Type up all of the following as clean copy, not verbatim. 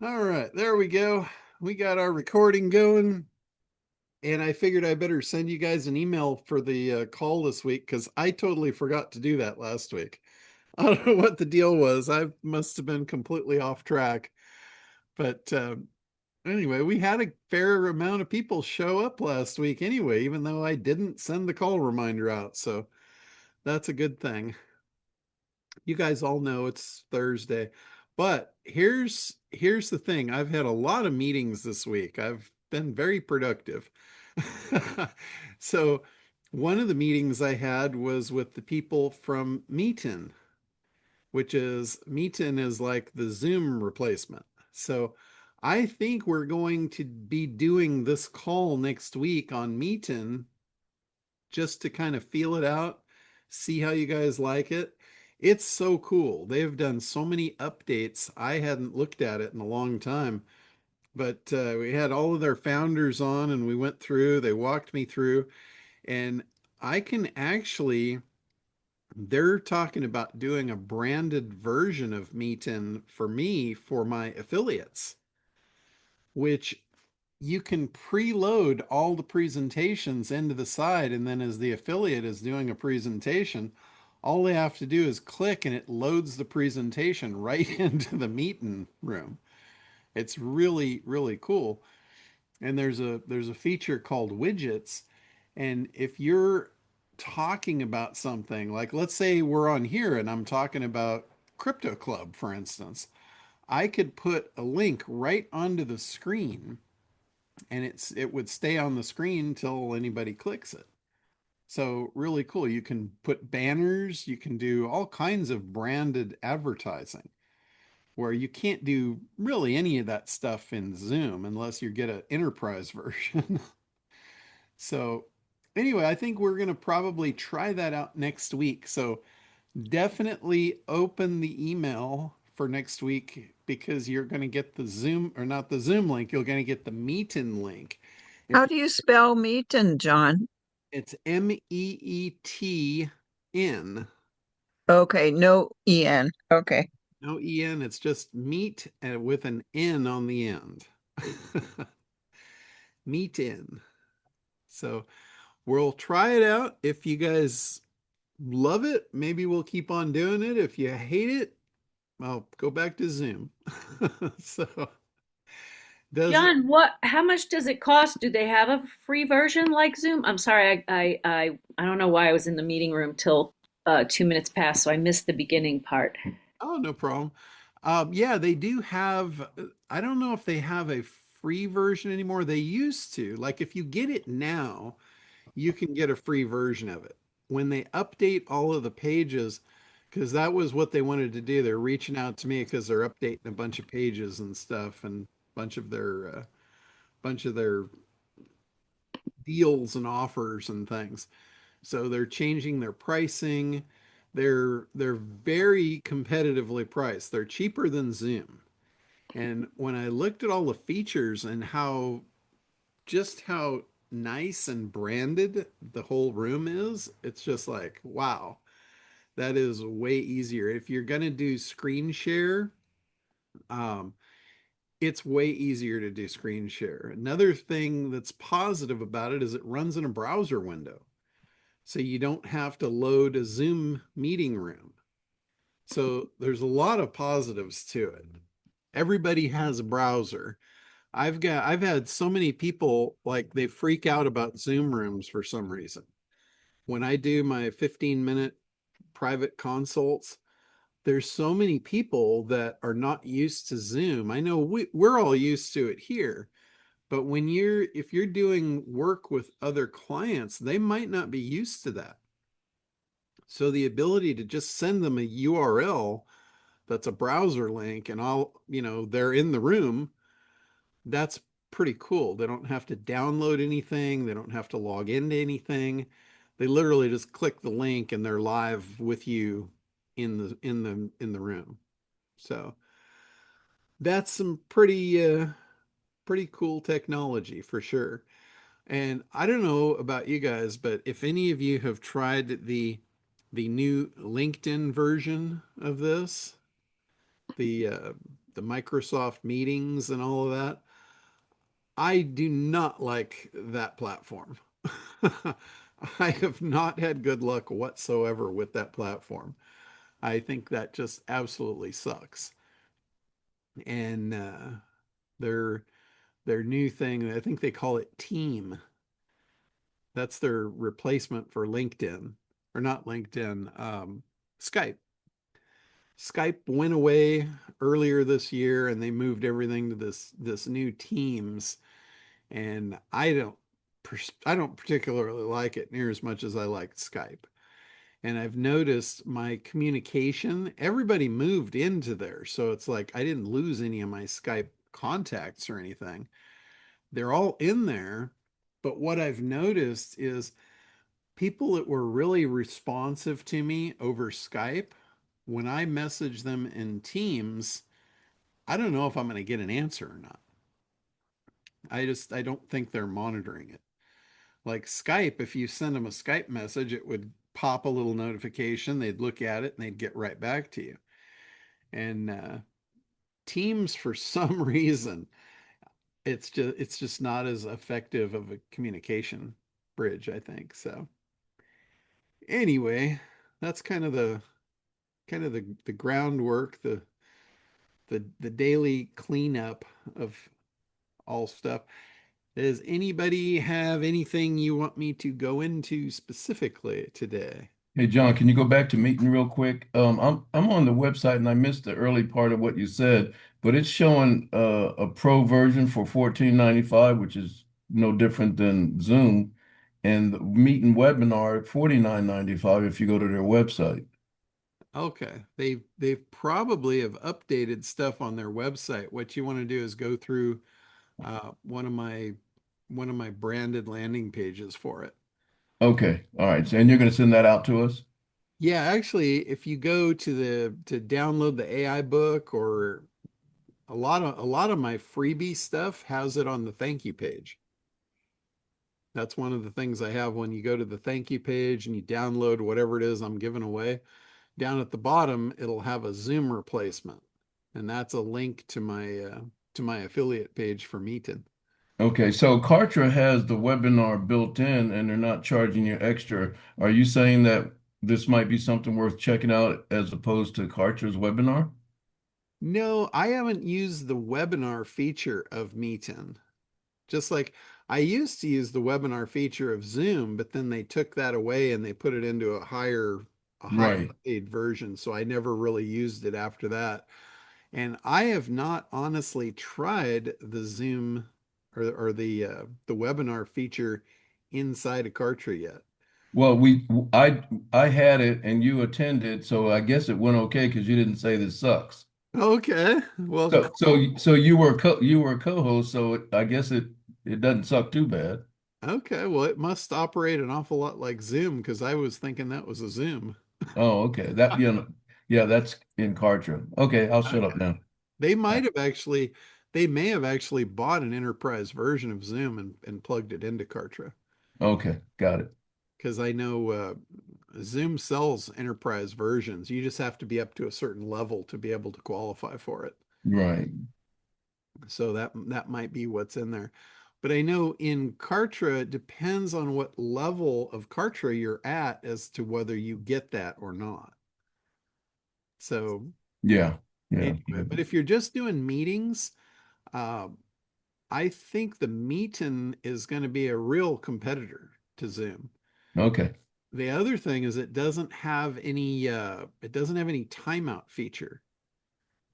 All right, there we go. We got our recording going, and I figured I better send you guys an email for the call this week because I totally forgot to do that last week. I don't know what the deal was. I must have been completely off track. But anyway, we had a fair amount of people show up last week anyway, even though I didn't send the call reminder out. So that's a good thing. You guys all know it's Thursday. But here's the thing. I've had a lot of meetings this week. I've been very productive. So one of the meetings I had was with the people from Meetin, which is Meetin is like the Zoom replacement. So I think we're going to be doing this call next week on Meetin just to kind of feel it out, see how you guys like it. It's so cool. They've done so many updates. I hadn't looked at it in a long time, but we had all of their founders on and we went through, they walked me through, and I can actually, they're talking about doing a branded version of Meetin for me for my affiliates, which you can preload all the presentations into the side, and then as the affiliate is doing a presentation, all they have to do is click and it loads the presentation right into the meeting room. It's really, really cool. And there's a feature called widgets. And if you're talking about something, like let's say we're on here and I'm talking about Crypto Club, for instance, I could put a link right onto the screen and it would stay on the screen till anybody clicks it. So really cool. You can put banners, you can do all kinds of branded advertising where you can't do really any of that stuff in Zoom unless you get an enterprise version. So anyway, I think we're going to probably try that out next week. So definitely open the email for next week because you're going to get the Zoom or not the Zoom link, you're going to get the Meetin link. How If do you spell Meaton, John? it's Meetn, Okay, no EN. Okay. no en, it's just meet with an n on the end. Meetin. So we'll try it out. If you guys love it, maybe we'll keep on doing it. If you hate it, I'll go back to Zoom. So does it? John, how much does it cost? Do they have a free version like Zoom? I'm sorry, I don't know why I was in the meeting room till 2 minutes past, so I missed the beginning part. Oh, no problem. Yeah, they do have, I don't know if they have a free version anymore. They used to. Like if you get it now, you can get a free version of it. When they update all of the pages, because that was what they wanted to do. They're reaching out to me because they're updating a bunch of pages and stuff and bunch of their deals and offers and things. So they're changing their pricing. They're very competitively priced. They're cheaper than Zoom. And when I looked at all the features and how nice and branded the whole room is, it's just like, wow, that is way easier. If you're going to do screen share, um, it's way easier to do screen share. Another thing that's positive about it is it runs in a browser window. So you don't have to load a Zoom meeting room. So there's a lot of positives to it. Everybody has a browser. I've had so many people like they freak out about Zoom rooms for some reason. When I do my 15-minute private consults, there's so many people that are not used to Zoom. I know we're all used to it here, but if you're doing work with other clients, they might not be used to that. So the ability to just send them a URL that's a browser link and they're in the room, that's pretty cool. They don't have to download anything, they don't have to log into anything. They literally just click the link and they're live with you in the room. So that's some pretty cool technology for sure. And I don't know about you guys, but if any of you have tried the new LinkedIn version of this, the the Microsoft meetings and all of that. I do not like that platform. I have not had good luck whatsoever with that platform. I think that just absolutely sucks. And their their new thing, I think they call it Team. That's their replacement for LinkedIn, or not LinkedIn, Skype. Skype went away earlier this year, and they moved everything to this new Teams, and I don't particularly like it near as much as I liked Skype. And I've noticed my communication, everybody moved into there. So it's like I didn't lose any of my Skype contacts or anything. They're all in there. But what I've noticed is people that were really responsive to me over Skype, when I message them in Teams, I don't know if I'm going to get an answer or not. I don't think they're monitoring it. Like Skype, if you send them a Skype message, it would pop a little notification. They'd look at it and they'd get right back to you. And Teams, for some reason, it's just not as effective of a communication bridge, I think. So anyway, that's kind of the groundwork, the daily cleanup of all stuff. Does anybody have anything you want me to go into specifically today? Hey John, can you go back to meeting real quick? I'm on the website and I missed the early part of what you said, but it's showing a pro version for 14.95, which is no different than Zoom, and the meeting webinar at 49.95 if you go to their website. Okay, they've probably have updated stuff on their website. What you want to do is go through one of my branded landing pages for it. Okay, all right. So, and you're going to send that out to us? Yeah, actually, if you go to download the AI book, or a lot of my freebie stuff has it on the thank you page. That's one of the things I have when you go to the thank you page and you download whatever it is I'm giving away. Down at the bottom, it'll have a Zoom replacement, and that's a link to my affiliate page for Meetin. Okay, so Kartra has the webinar built in and they're not charging you extra. Are you saying that this might be something worth checking out as opposed to Kartra's webinar? No, I haven't used the webinar feature of Meetin. Just like I used to use the webinar feature of Zoom, but then they took that away and they put it into a higher Right. paid version. So I never really used it after that. And I have not honestly tried the Zoom or the webinar feature inside of Kartra yet. Well, I had it and you attended, so I guess it went okay because you didn't say this sucks. Okay, well, cool. So you were a co-host, so I guess it doesn't suck too bad. Okay, well, it must operate an awful lot like Zoom because I was thinking that was a Zoom. Oh, okay. That yeah, that's in Kartra. Okay, I'll shut up Okay. now. They might have actually, they may have actually bought an enterprise version of Zoom and plugged it into Kartra. Okay, got it. Because I know Zoom sells enterprise versions. You just have to be up to a certain level to be able to qualify for it. Right. So that might be what's in there. But I know in Kartra, it depends on what level of Kartra you're at as to whether you get that or not. So Yeah. Yeah. anyway, but if you're just doing meetings, uh, I think the Meetin is going to be a real competitor to Zoom. Okay. The other thing is it doesn't have any timeout feature.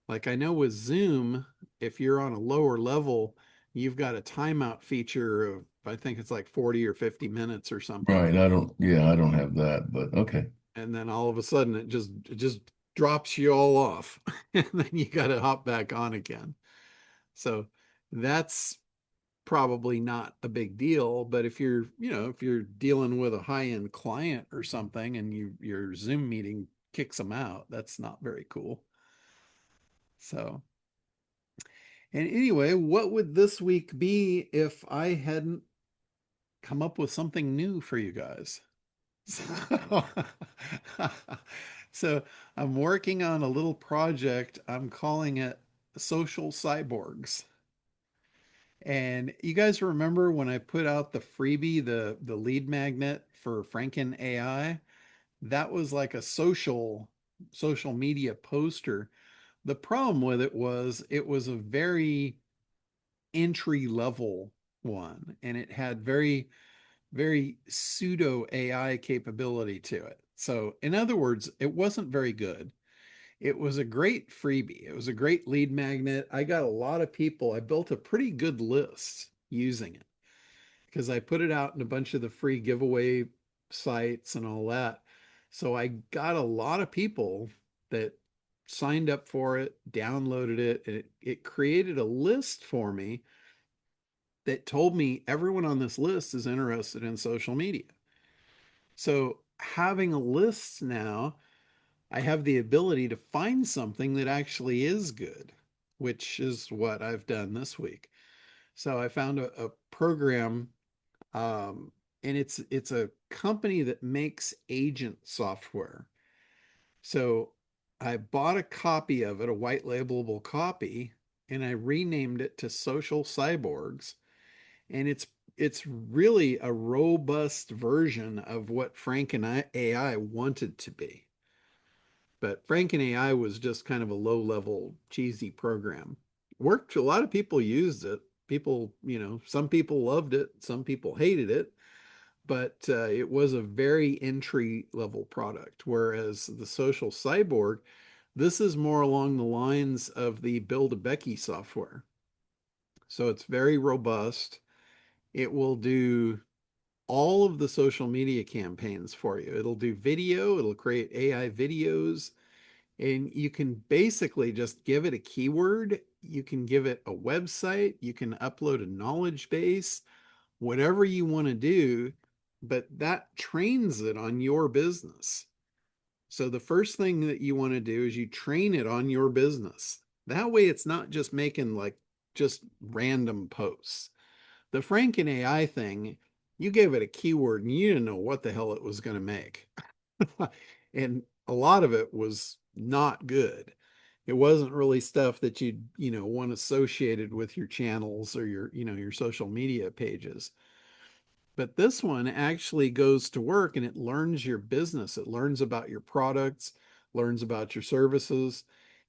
Like I know with Zoom, if you're on a lower level, you've got a timeout feature of, I think it's like 40 or 50 minutes or something. Right. I don't have that, but okay. And then all of a sudden it just drops you all off. And then you got to hop back on again. So that's probably not a big deal, but if you're dealing with a high-end client or something and your Zoom meeting kicks them out, that's not very cool. So, and anyway, what would this week be if I hadn't come up with something new for you guys? So, so I'm working on a little project. I'm calling it social cyborgs. And you guys remember when I put out the freebie, the lead magnet for Franken AI? That was like a social media poster. The problem with it was a very entry level one, and it had very pseudo AI capability to it. So in other words, it wasn't very good. It was a great freebie. It was a great lead magnet. I got a lot of people. I built a pretty good list using it because I put it out in a bunch of the free giveaway sites and all that. So I got a lot of people that signed up for it, downloaded it, and it created a list for me that told me everyone on this list is interested in social media. So having a list now, I have the ability to find something that actually is good, which is what I've done this week. So I found a program, and it's a company that makes agent software. So I bought a copy of it, a white labelable copy, and I renamed it to Social Cyborgs. And it's really a robust version of what Franken AI wanted to be. But Franken AI was just kind of a low level cheesy program. Worked, a lot of people used it. People, some people loved it, some people hated it, but it was a very entry level product. Whereas the Social Cyborg, this is more along the lines of the Build a Becky software. So it's very robust. It will do all of the social media campaigns for you. It'll do video, it'll create AI videos, and you can basically just give it a keyword. You can give it a website, you can upload a knowledge base, whatever you want to do, but that trains it on your business. So the first thing that you want to do is you train it on your business. That way it's not just making like just random posts. The Franken AI thing, you gave it a keyword and you didn't know what the hell it was going to make. And a lot of it was not good. It wasn't really stuff that you'd want associated with your channels or your social media pages. But this one actually goes to work and it learns your business. It learns about your products, learns about your services,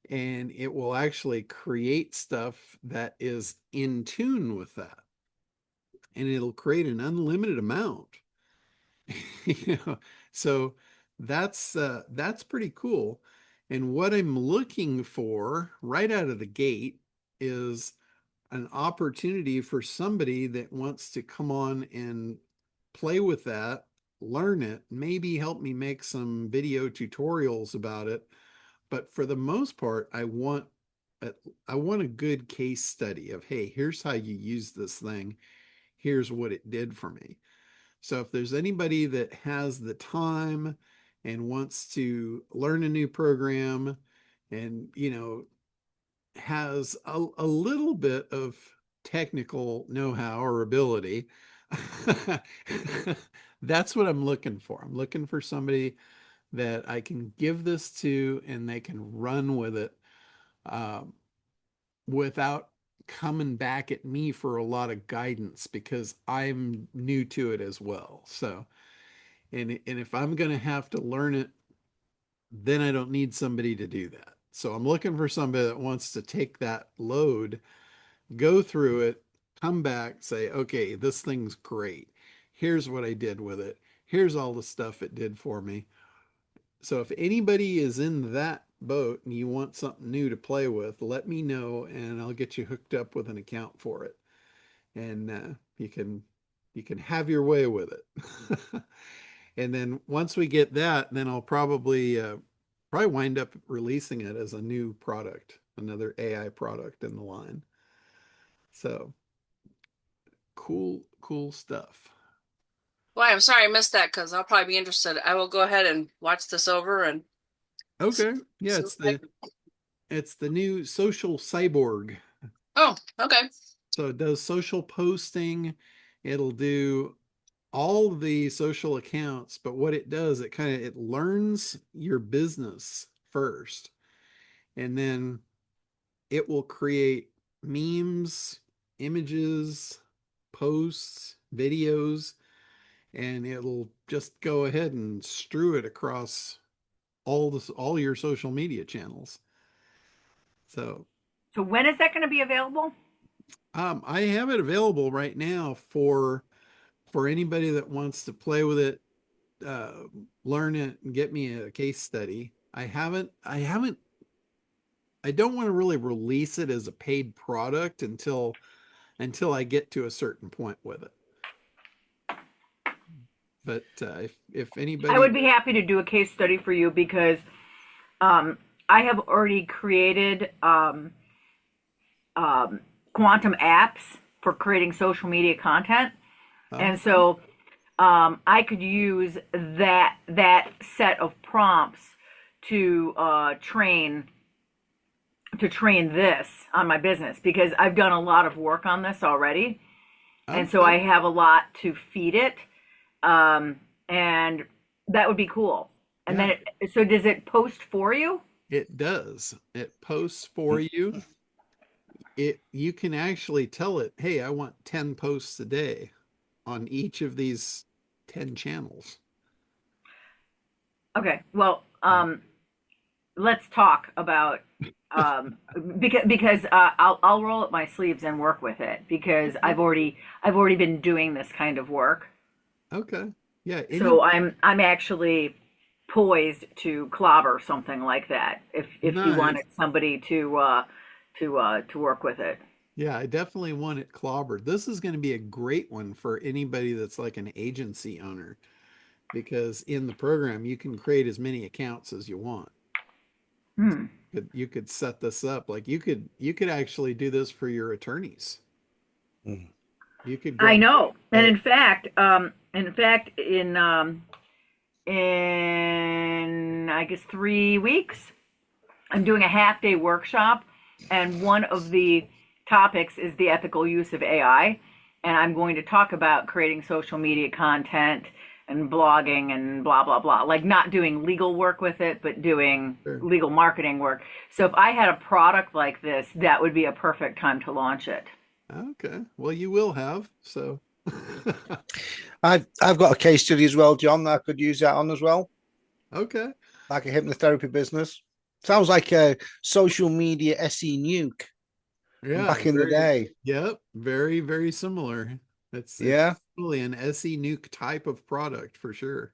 and it will actually create stuff that is in tune with that. And it'll create an unlimited amount. you know, so that's pretty cool. And what I'm looking for right out of the gate is an opportunity for somebody that wants to come on and play with that, learn it, maybe help me make some video tutorials about it. But for the most part, a, I want a good case study of, hey, here's how you use this thing. Here's what it did for me. So if there's anybody that has the time and wants to learn a new program and, has a little bit of technical know-how or ability, that's what I'm looking for. I'm looking for somebody that I can give this to and they can run with it, um, without coming back at me for a lot of guidance because I'm new to it as well. So, and if I'm going to have to learn it, then I don't need somebody to do that. So I'm looking for somebody that wants to take that load, go through it, come back, say, okay, this thing's great. Here's what I did with it. Here's all the stuff it did for me. So if anybody is in that boat and you want something new to play with, let me know and I'll get you hooked up with an account for it. And you can have your way with it. And then once we get that, then I'll probably wind up releasing it as a new product, another AI product in the line. So cool stuff. Boy, I'm sorry I missed that because I'll probably be interested. I will go ahead and watch this over and Okay. Yeah, see it's what the new social cyborg. Oh, okay. So it does social posting. It'll do all the social accounts, but what it does, it learns your business first. And then it will create memes, images, posts, videos, and it'll just go ahead and strew it across all your social media channels. So So when is that going to be available? I have it available right now for anybody that wants to play with it, uh, learn it, and get me a case study. I don't want to really release it as a paid product until I get to a certain point with it. But if I would anybody, be happy to do a case study for you because I have already created quantum apps for creating social media content, and so I could use that set of prompts to train this on my business because I've done a lot of work on this already, and so I have a lot to feed it, and that would be cool. And yeah, then, so does it post for you? it does. It posts for you. You can actually tell it, hey, I want 10 posts a day on each of these 10 channels. Okay, well, let's talk about because I'll roll up my sleeves and work with it because I've already been doing this kind of work. Okay. Yeah. So I'm actually poised to clobber something like that if you Nice. wanted somebody to work with it. Yeah, I definitely want it clobbered. This is going to be a great one for anybody that's like an agency owner because in the program you can create as many accounts as you want. Hmm. You could set this up like you could actually do this for your attorneys. Mm. You could go I out know, and and in I guess 3 weeks, I'm doing a half day workshop, and one of the topics is the ethical use of AI. And I'm going to talk about creating social media content and blogging and blah, blah, blah. Like not doing legal work with it, but doing sure. legal marketing work. So if I had a product like this, that would be a perfect time to launch it. Okay. Well, you will have. So I've got a case study as well, John, that I could use that on as well, okay. like a hypnotherapy business. Sounds like a social media SE nuke from Yeah, back in the very, day. yep, very, very similar. It's Yeah. really an SE nuke type of product for sure.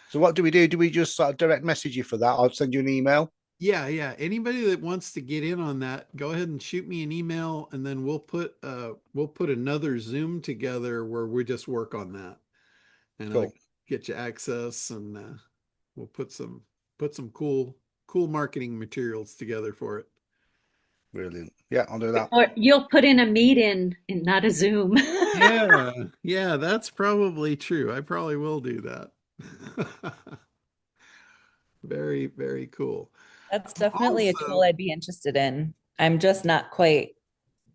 So what do we do? Do we just sort of direct message you for that? I'll send you an email. Yeah, yeah. Anybody that wants to get in on that, go ahead and shoot me an email and then we'll put another Zoom together where we just work on that. And I'll Cool. get you access and we'll put some cool marketing materials together for it. Brilliant. Yeah, I'll do that. Or you'll put in a meet in and not a Zoom. Yeah, yeah, that's probably true. I probably will do that. Very, very cool. That's definitely a tool Also, I'd be interested in. I'm just not quite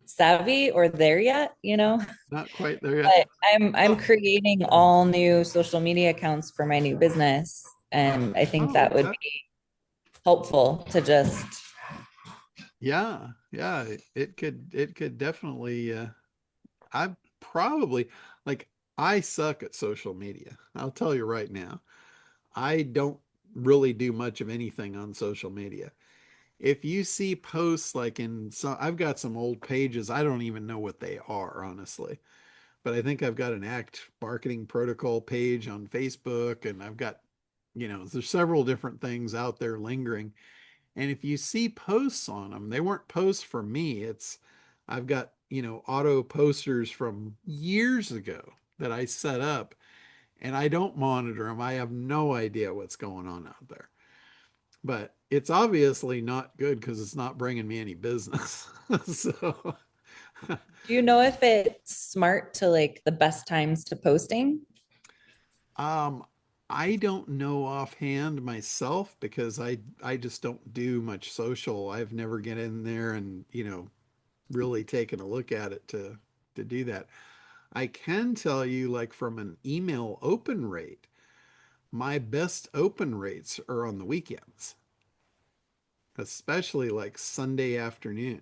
savvy or there yet, you know. not quite there yet. But I'm creating all new social media accounts for my new business, and I think Oh, that would okay. be helpful to just Yeah, yeah, it could definitely I probably like I suck at social media. I'll tell you right now. I don't really do much of anything on social media. If you see posts like in some, I've got some old pages, I don't even know what they are, honestly. But I think I've got an ACT marketing protocol page on Facebook, and I've got, there's several different things out there lingering. And if you see posts on them, they weren't posts for me. I've got, auto posters from years ago that I set up and I don't monitor them. I have no idea what's going on out there. But it's obviously not good because it's not bringing me any business. So, do you know if it's smart to like the best times to posting? um, I don't know offhand myself because I just don't do much social. I've never get in there and, really taken a look at it to do that. I can tell you like from an email open rate, my best open rates are on the weekends. especially like Sunday afternoon.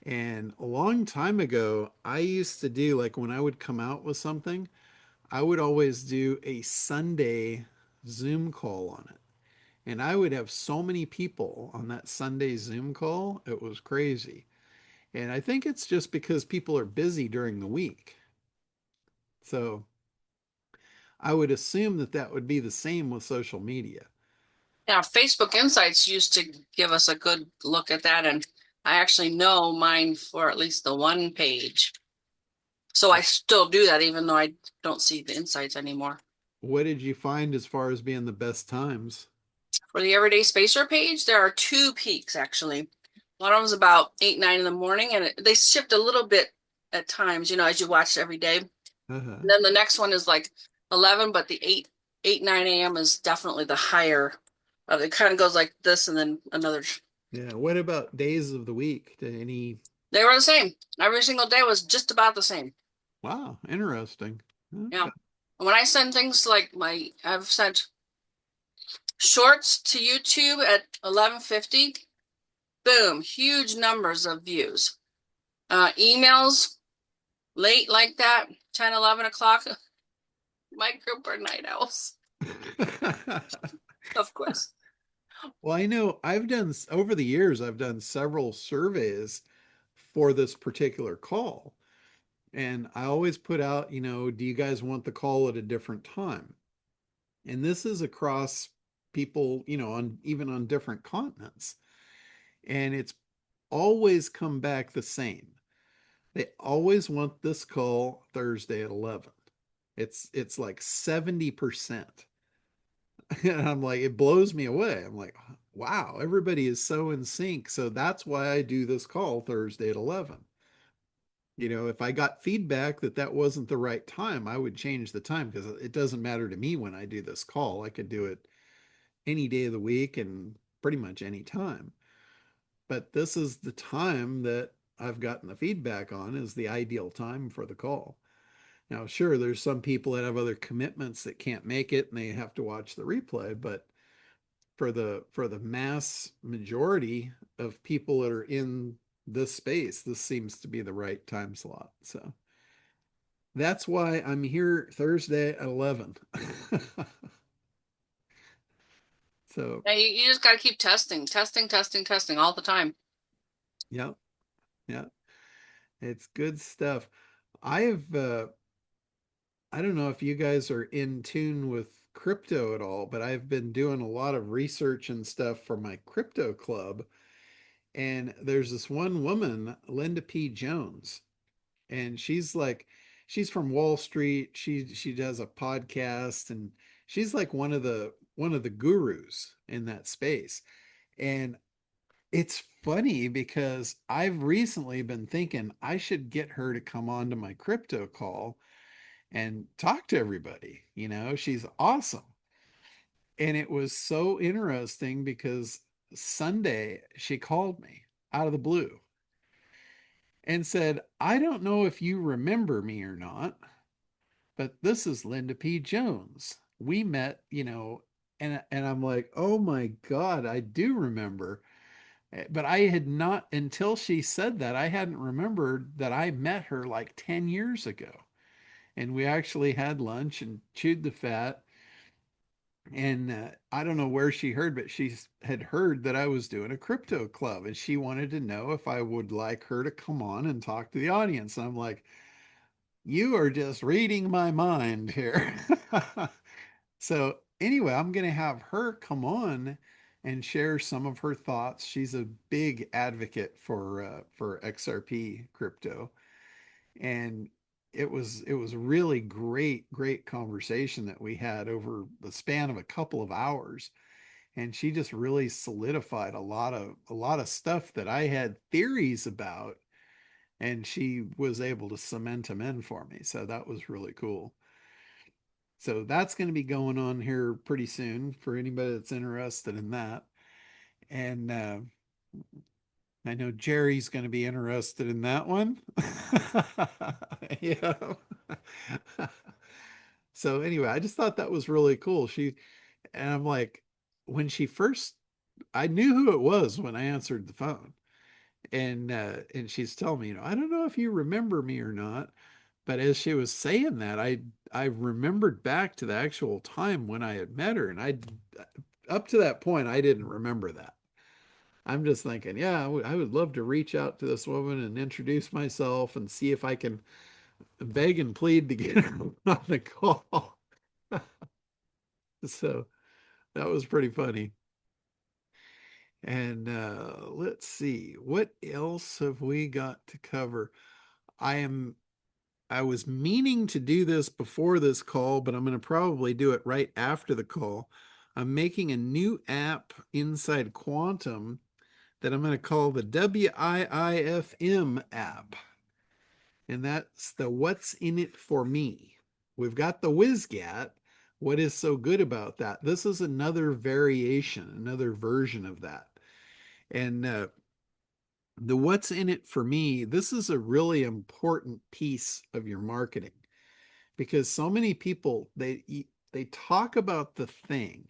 And a long time ago, I used to do like when I would come out with something, I would always do a Sunday Zoom call on it. And I would have so many people on that Sunday Zoom call. It was crazy. And I think it's just because people are busy during the week. So I would assume that that would be the same with social media. Yeah, Facebook Insights used to give us a good look at that, and I actually know mine for at least the one page. So I still do that even though I don't see the insights anymore. What did you find as far as being the best times? For the Everyday Spacer page, there are two peaks actually. One of them is about 8, 9 in the morning, and they shift a little bit at times, as you watch every day. Uh-huh. And then the next one is like 11, but the 8, 9 a.m. is definitely the higher. It kind of goes like this and then another. Yeah. What about days of the week? Any? They were the same. Every single day was just about the same. Wow, interesting. Yeah. Okay. When I send things like I've sent shorts to YouTube at 11:50, boom, huge numbers of views. Emails late like that, 10, 11 o'clock. My group are night owls, of course. Well, I know I've done over the years, I've done several surveys for this particular call. And I always put out, do you guys want the call at a different time? And this is across people, on even on different continents. And it's always come back the same. They always want this call Thursday at 11. It's like 70%. And I'm like, it blows me away. I'm like, wow, everybody is so in sync. So that's why I do this call Thursday at 11. If I got feedback that that wasn't the right time, I would change the time because it doesn't matter to me when I do this call. I could do it any day of the week and pretty much any time. But this is the time that I've gotten the feedback on is the ideal time for the call. Now, sure, there's some people that have other commitments that can't make it and they have to watch the replay, but for the mass majority of people that are in this space, this seems to be the right time slot. So that's why I'm here Thursday at 11. So Yeah, you just got to keep testing all the time. yeah, yeah, it's good stuff. I don't know if you guys are in tune with crypto at all, but I've been doing a lot of research and stuff for my crypto club. And there's this one woman, Linda P. Jones, and she's from Wall Street. She does a podcast, and she's like one of the gurus in that space. And it's funny because I've recently been thinking I should get her to come on to my crypto call and talk to everybody. She's awesome. And it was so interesting because Sunday she called me out of the blue and said, I don't know if you remember me or not, but this is Linda P. Jones. We met, and I'm like, oh my God, I do remember. But I had not, until she said that, I hadn't remembered that I met her like 10 years ago. And we actually had lunch and chewed the fat. And I don't know where she heard, but she had heard that I was doing a crypto club and she wanted to know if I would like her to come on and talk to the audience. And I'm like, you are just reading my mind here. So, anyway, I'm going to have her come on and share some of her thoughts. She's a big advocate for XRP crypto. And it was really great conversation that we had over the span of a couple of hours, and she just really solidified a lot of stuff that I had theories about, and she was able to cement them in for me, so that was really cool. So that's going to be going on here pretty soon for anybody that's interested in that. And I know Jerry's going to be interested in that one. Yeah. So anyway, I just thought that was really cool. And I'm like, when she first I knew who it was when I answered the phone. And she's telling me, I don't know if you remember me or not, but as she was saying that, I remembered back to the actual time when I had met her, and I up to that point I didn't remember that. I'm just thinking, yeah, I would love to reach out to this woman and introduce myself and see if I can beg and plead to get her on the call. So that was pretty funny. And let's see, what else have we got to cover? I am I was meaning to do this before this call, but I'm going to probably do it right after the call. I'm making a new app inside Quantum that I'm going to call the WIIFM app. And that's the What's in It for Me. We've got the WizGat. What is so good about that? This is another variation, another version of that. And the What's in It for Me, this is a really important piece of your marketing, because so many people they talk about the thing,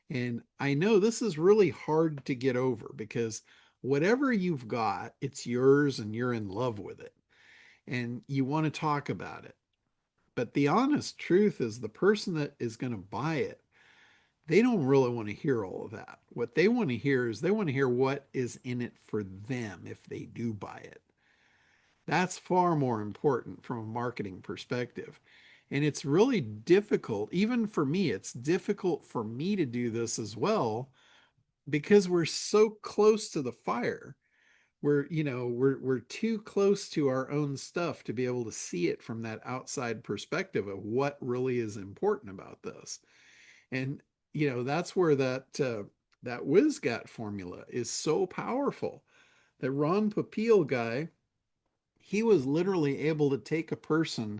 and I know this is really hard to get over, because whatever you've got, it's yours and you're in love with it and you want to talk about it. But the honest truth is, the person that is going to buy it, they don't really want to hear all of that. What they want to hear is, they want to hear what is in it for them if they do buy it. That's far more important from a marketing perspective. And it's really difficult, even for me, it's difficult for me to do this as well, because we're so close to the fire. We're too close to our own stuff to be able to see it from that outside perspective of what really is important about this. And that's where that WizGat formula is so powerful. That Ron Popeil guy, he was literally able to take a person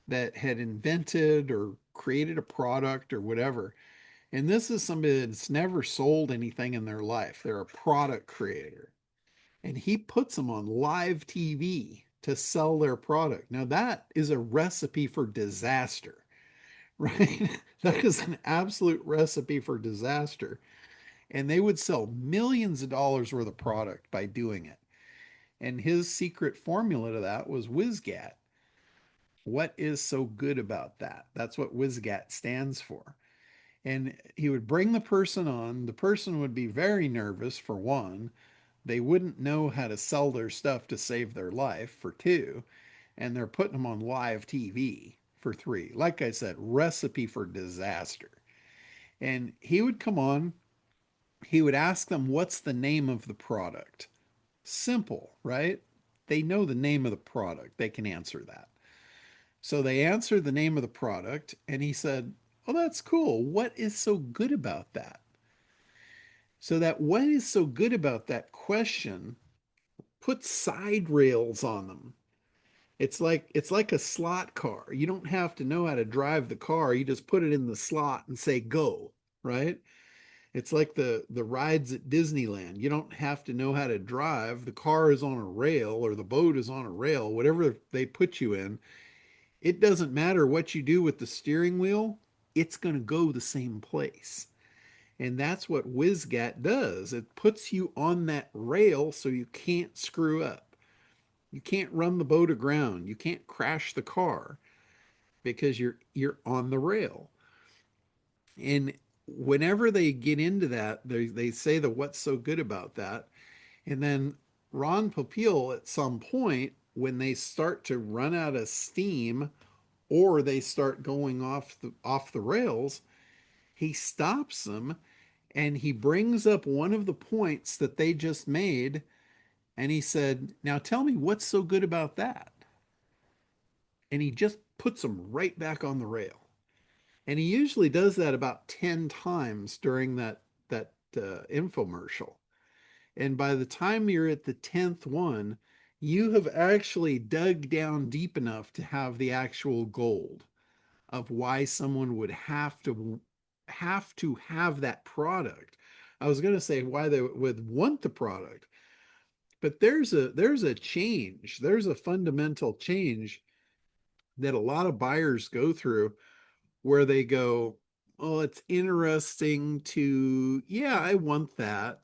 that had invented or created a product or whatever. And this is somebody that's never sold anything in their life. They're a product creator. And he puts them on live TV to sell their product. Now, that is a recipe for disaster, right? That is an absolute recipe for disaster. And they would sell millions of dollars worth of product by doing it. And his secret formula to that was WizGat. What is so good about that? That's what WizGat stands for. And he would bring the person on. The person would be very nervous, for one. They wouldn't know how to sell their stuff to save their life, for two. And they're putting them on live TV, for three. Like I said, recipe for disaster. And he would come on, he would ask them, what's the name of the product? Simple, right? They know the name of the product. They can answer that. So they answered the name of the product, and he said, oh, that's cool. What is so good about that? So that what is so good about that question, put side rails on them. It's like a slot car. You don't have to know how to drive the car. You just put it in the slot and say go, right? It's like the rides at Disneyland. You don't have to know how to drive. The car is on a rail, or the boat is on a rail, whatever they put you in. It doesn't matter what you do with the steering wheel, it's going to go the same place. And that's what WizGat does. It puts you on that rail so you can't screw up. You can't run the boat aground. You can't crash the car, because you're on the rail. And whenever they get into that, they say the what's so good about that. And then Ron Popeil, at some point, when they start to run out of steam, or they start going off the rails, he stops them, and he brings up one of the points that they just made, and he said, now tell me what's so good about that. And he just puts them right back on the rail. And he usually does that about 10 times during that infomercial. And by the time you're at the 10th one, you have actually dug down deep enough to have the actual gold of why someone would have that product. I was going to say why they would want the product, but there's a change. There's a fundamental change that a lot of buyers go through, where they go, oh, it's interesting to, yeah, I want that,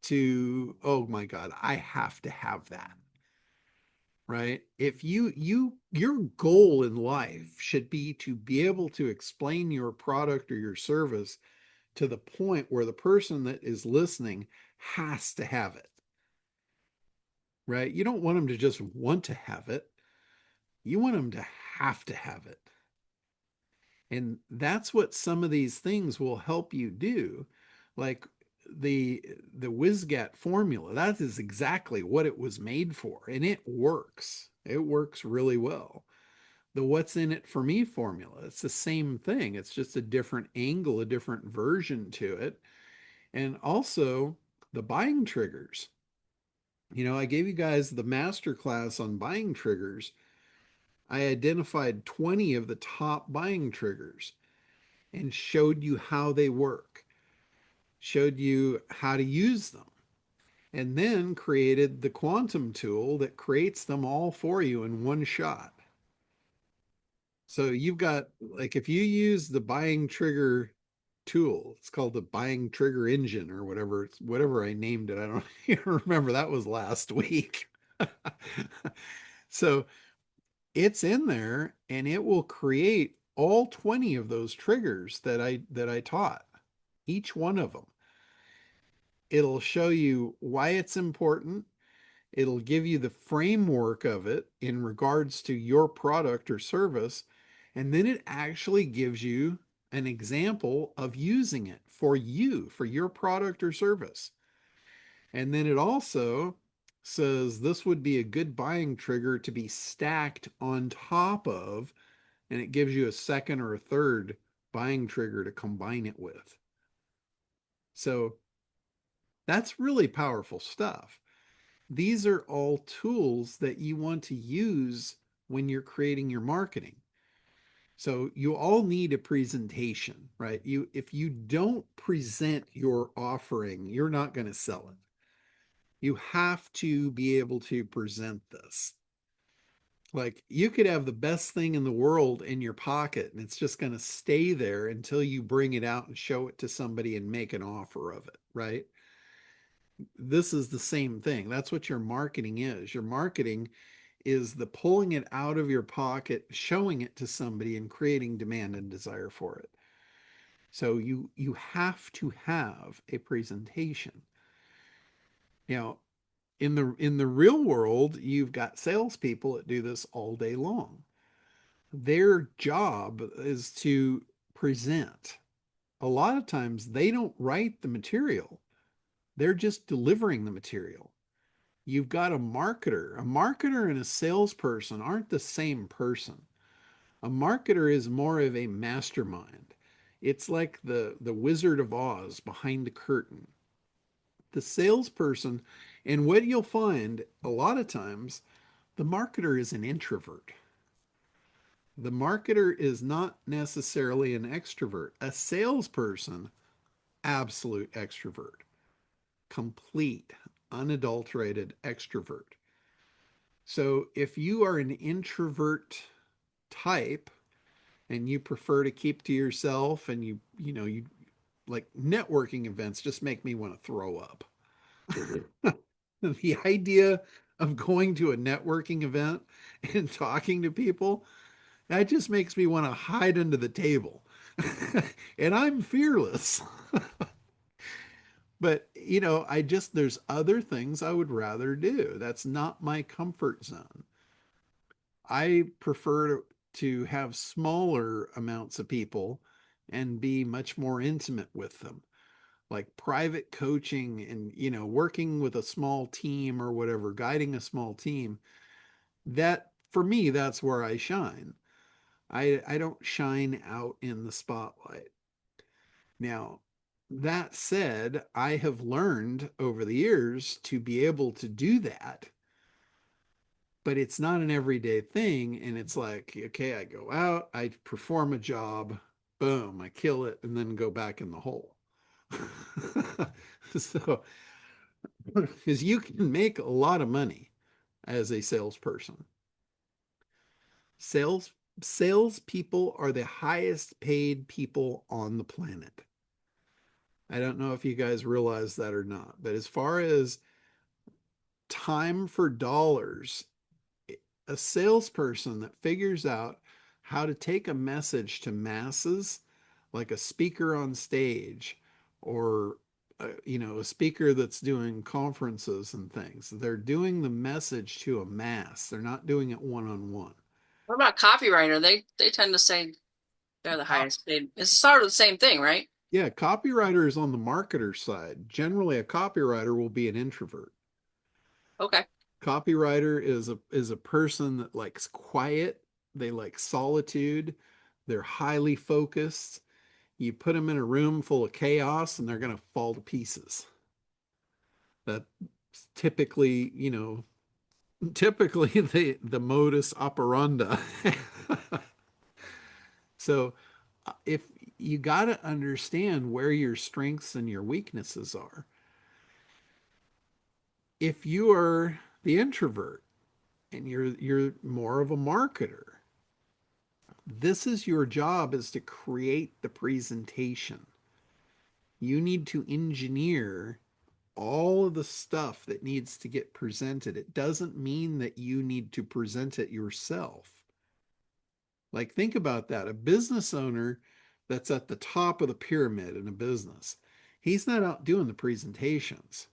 to, oh my God, I have to have that. Right? If your goal in life should be to be able to explain your product or your service to the point where the person that is listening has to have it. Right? You don't want them to just want to have it. You want them to have it. And that's what some of these things will help you do. Like the WizGat formula, that is exactly what it was made for, and it works. It works really well. The what's in it for me formula, it's the same thing. It's just a different angle, a different version to it. And also the buying triggers. I gave you guys the master class on buying triggers. I identified 20 of the top buying triggers and showed you how they work, showed you how to use them, and then created the quantum tool that creates them all for you in one shot. So you've got, like, if you use the buying trigger tool, it's called the buying trigger engine or whatever, it's whatever I named it. I don't even remember. That was last week. So it's in there and it will create all 20 of those triggers that I taught, each one of them. It'll show you why it's important. It'll give you the framework of it in regards to your product or service. And then it actually gives you an example of using it for you, for your product or service. And then it also says this would be a good buying trigger to be stacked on top of, and it gives you a second or a third buying trigger to combine it with. So that's really powerful stuff. These are all tools that you want to use when you're creating your marketing. So you all need a presentation, right? If you don't present your offering, you're not going to sell it. You have to be able to present this. Like, you could have the best thing in the world in your pocket and it's just going to stay there until you bring it out and show it to somebody and make an offer of it, right? This is the same thing. That's what your marketing is. Your marketing is the pulling it out of your pocket, showing it to somebody and creating demand and desire for it. So you have to have a presentation. Now, in the real world, you've got salespeople that do this all day long. Their job is to present. A lot of times they don't write the material. They're just delivering the material. You've got a marketer. A marketer and a salesperson aren't the same person. A marketer is more of a mastermind. It's like the Wizard of Oz behind the curtain. The salesperson, and what you'll find a lot of times, the marketer is an introvert. The marketer is not necessarily an extrovert. A salesperson, absolute extrovert, complete, unadulterated extrovert. So if you are an introvert type and you prefer to keep to yourself, and you like, networking events just make me want to throw up. The idea of going to a networking event and talking to people, that just makes me want to hide under the table. And I'm fearless. But, there's other things I would rather do. That's not my comfort zone. I prefer to have smaller amounts of people and be much more intimate with them, like private coaching and, working with a small team or whatever, guiding a small team. That, for me, that's where I shine. I don't shine out in the spotlight. Now, that said, I have learned over the years to be able to do that, but it's not an everyday thing. And it's like, okay, I go out, I perform a job, boom, I kill it, and then go back in the hole. So, because you can make a lot of money as a salesperson. Sales salespeople are the highest paid people on the planet. I don't know if you guys realize that or not, but as far as time for dollars, a salesperson that figures out how to take a message to masses, like a speaker on stage or a speaker that's doing conferences and things. They're doing the message to a mass. They're not doing it one on one. What about copywriter? They tend to say they're the highest paid. It's sort of the same thing, right? Yeah, copywriter is on the marketer side. Generally, a copywriter will be an introvert. Okay. Copywriter is a person that likes quiet, they like solitude, they're highly focused. You put them in a room full of chaos and they're going to fall to pieces. That's typically, typically the modus operandi. So if you got to understand where your strengths and your weaknesses are. If you are the introvert and you're more of a marketer, this is your job, is to create the presentation. You need to engineer all of the stuff that needs to get presented. It doesn't mean that you need to present it yourself. Like, think about that. A business owner that's at the top of the pyramid in a business, he's not out doing the presentations.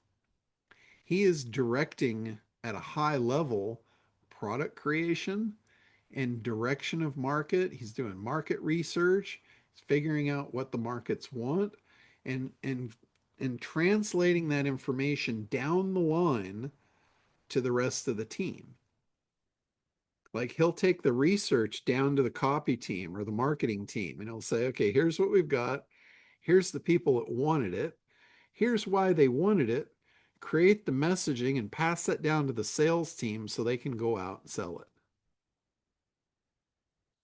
He is directing at a high level product creation and direction of market. He's doing market research, he's figuring out what the markets want, and translating that information down the line to the rest of the team. Like, he'll take the research down to the copy team or the marketing team, and he'll say, okay, here's what we've got. Here's the people that wanted it. Here's why they wanted it. Create the messaging and pass that down to the sales team so they can go out and sell it.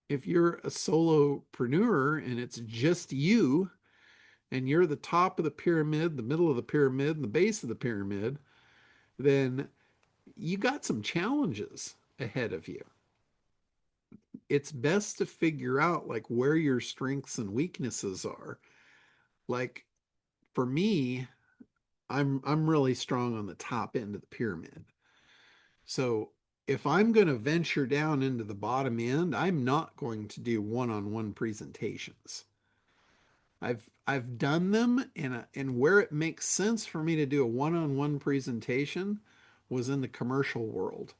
If you're a solopreneur and it's just you, and you're the top of the pyramid, the middle of the pyramid, and the base of the pyramid, then you got some challenges ahead of you. It's best to figure out like where your strengths and weaknesses are. Like, for me, I'm really strong on the top end of the pyramid. So if I'm going to venture down into the bottom end, I'm not going to do one-on-one presentations. I've done them, and where it makes sense for me to do a one-on-one presentation was in the commercial world,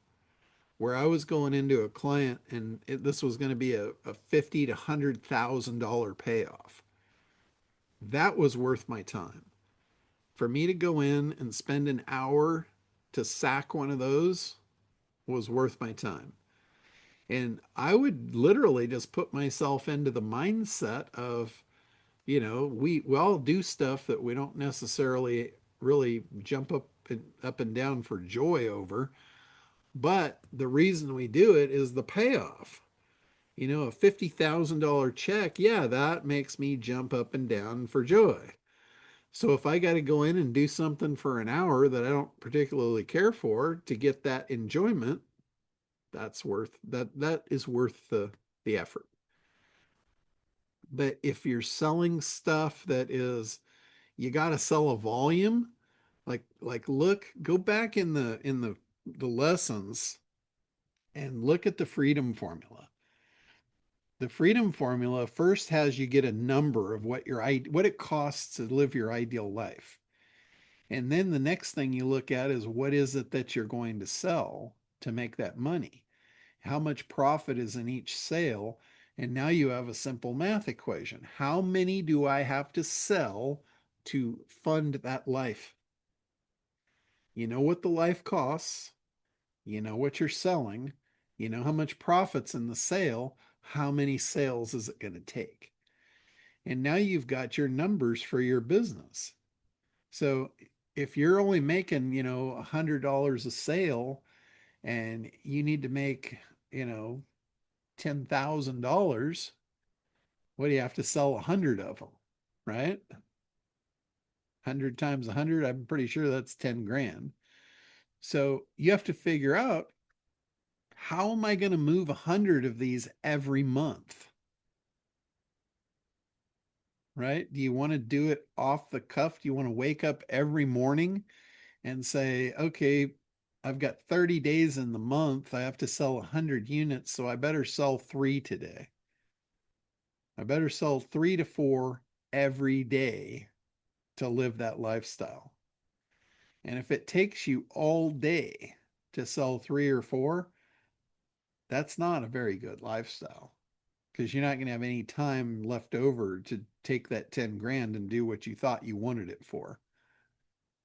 where I was going into a client and this was going to be a $50,000 to $100,000 payoff. That was worth my time. For me to go in and spend an hour to sack one of those was worth my time. And I would literally just put myself into the mindset of, we all do stuff that we don't necessarily really jump up and down for joy over, but the reason we do it is the payoff. A $50,000 check, yeah, that makes me jump up and down for joy. So if I got to go in and do something for an hour that I don't particularly care for to get that enjoyment, that is worth the effort. But if you're selling stuff that is, you got to sell a volume, go back in the lessons and look at the freedom formula. The freedom formula first has you get a number of what it costs to live your ideal life. And then the next thing you look at is, what is it that you're going to sell to make that money? How much profit is in each sale? And now you have a simple math equation. How many do I have to sell to fund that life? You know what the life costs. You know what you're selling. You know how much profit's in the sale. How many sales is it going to take? And now you've got your numbers for your business. So if you're only making, $100 a sale and you need to make, $10,000, what do you have to sell 100 of them, right? 100 times 100, I'm pretty sure that's 10 grand. So you have to figure out how am I going to move 100 of these every month? Right? Do you want to do it off the cuff? Do you want to wake up every morning and say, okay, I've got 30 days in the month. I have to sell 100 units, so I better sell 3 today. I better sell 3 to 4 every day to live that lifestyle. And if it takes you all day to sell 3 or 4, that's not a very good lifestyle, because you're not going to have any time left over to take that 10 grand and do what you thought you wanted it for.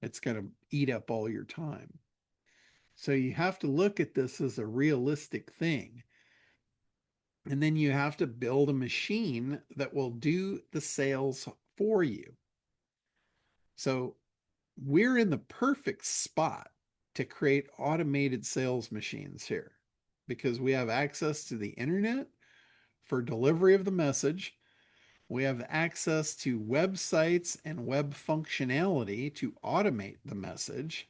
It's going to eat up all your time. So you have to look at this as a realistic thing. And then you have to build a machine that will do the sales for you. So we're in the perfect spot to create automated sales machines here, because we have access to the internet for delivery of the message. We have access to websites and web functionality to automate the message.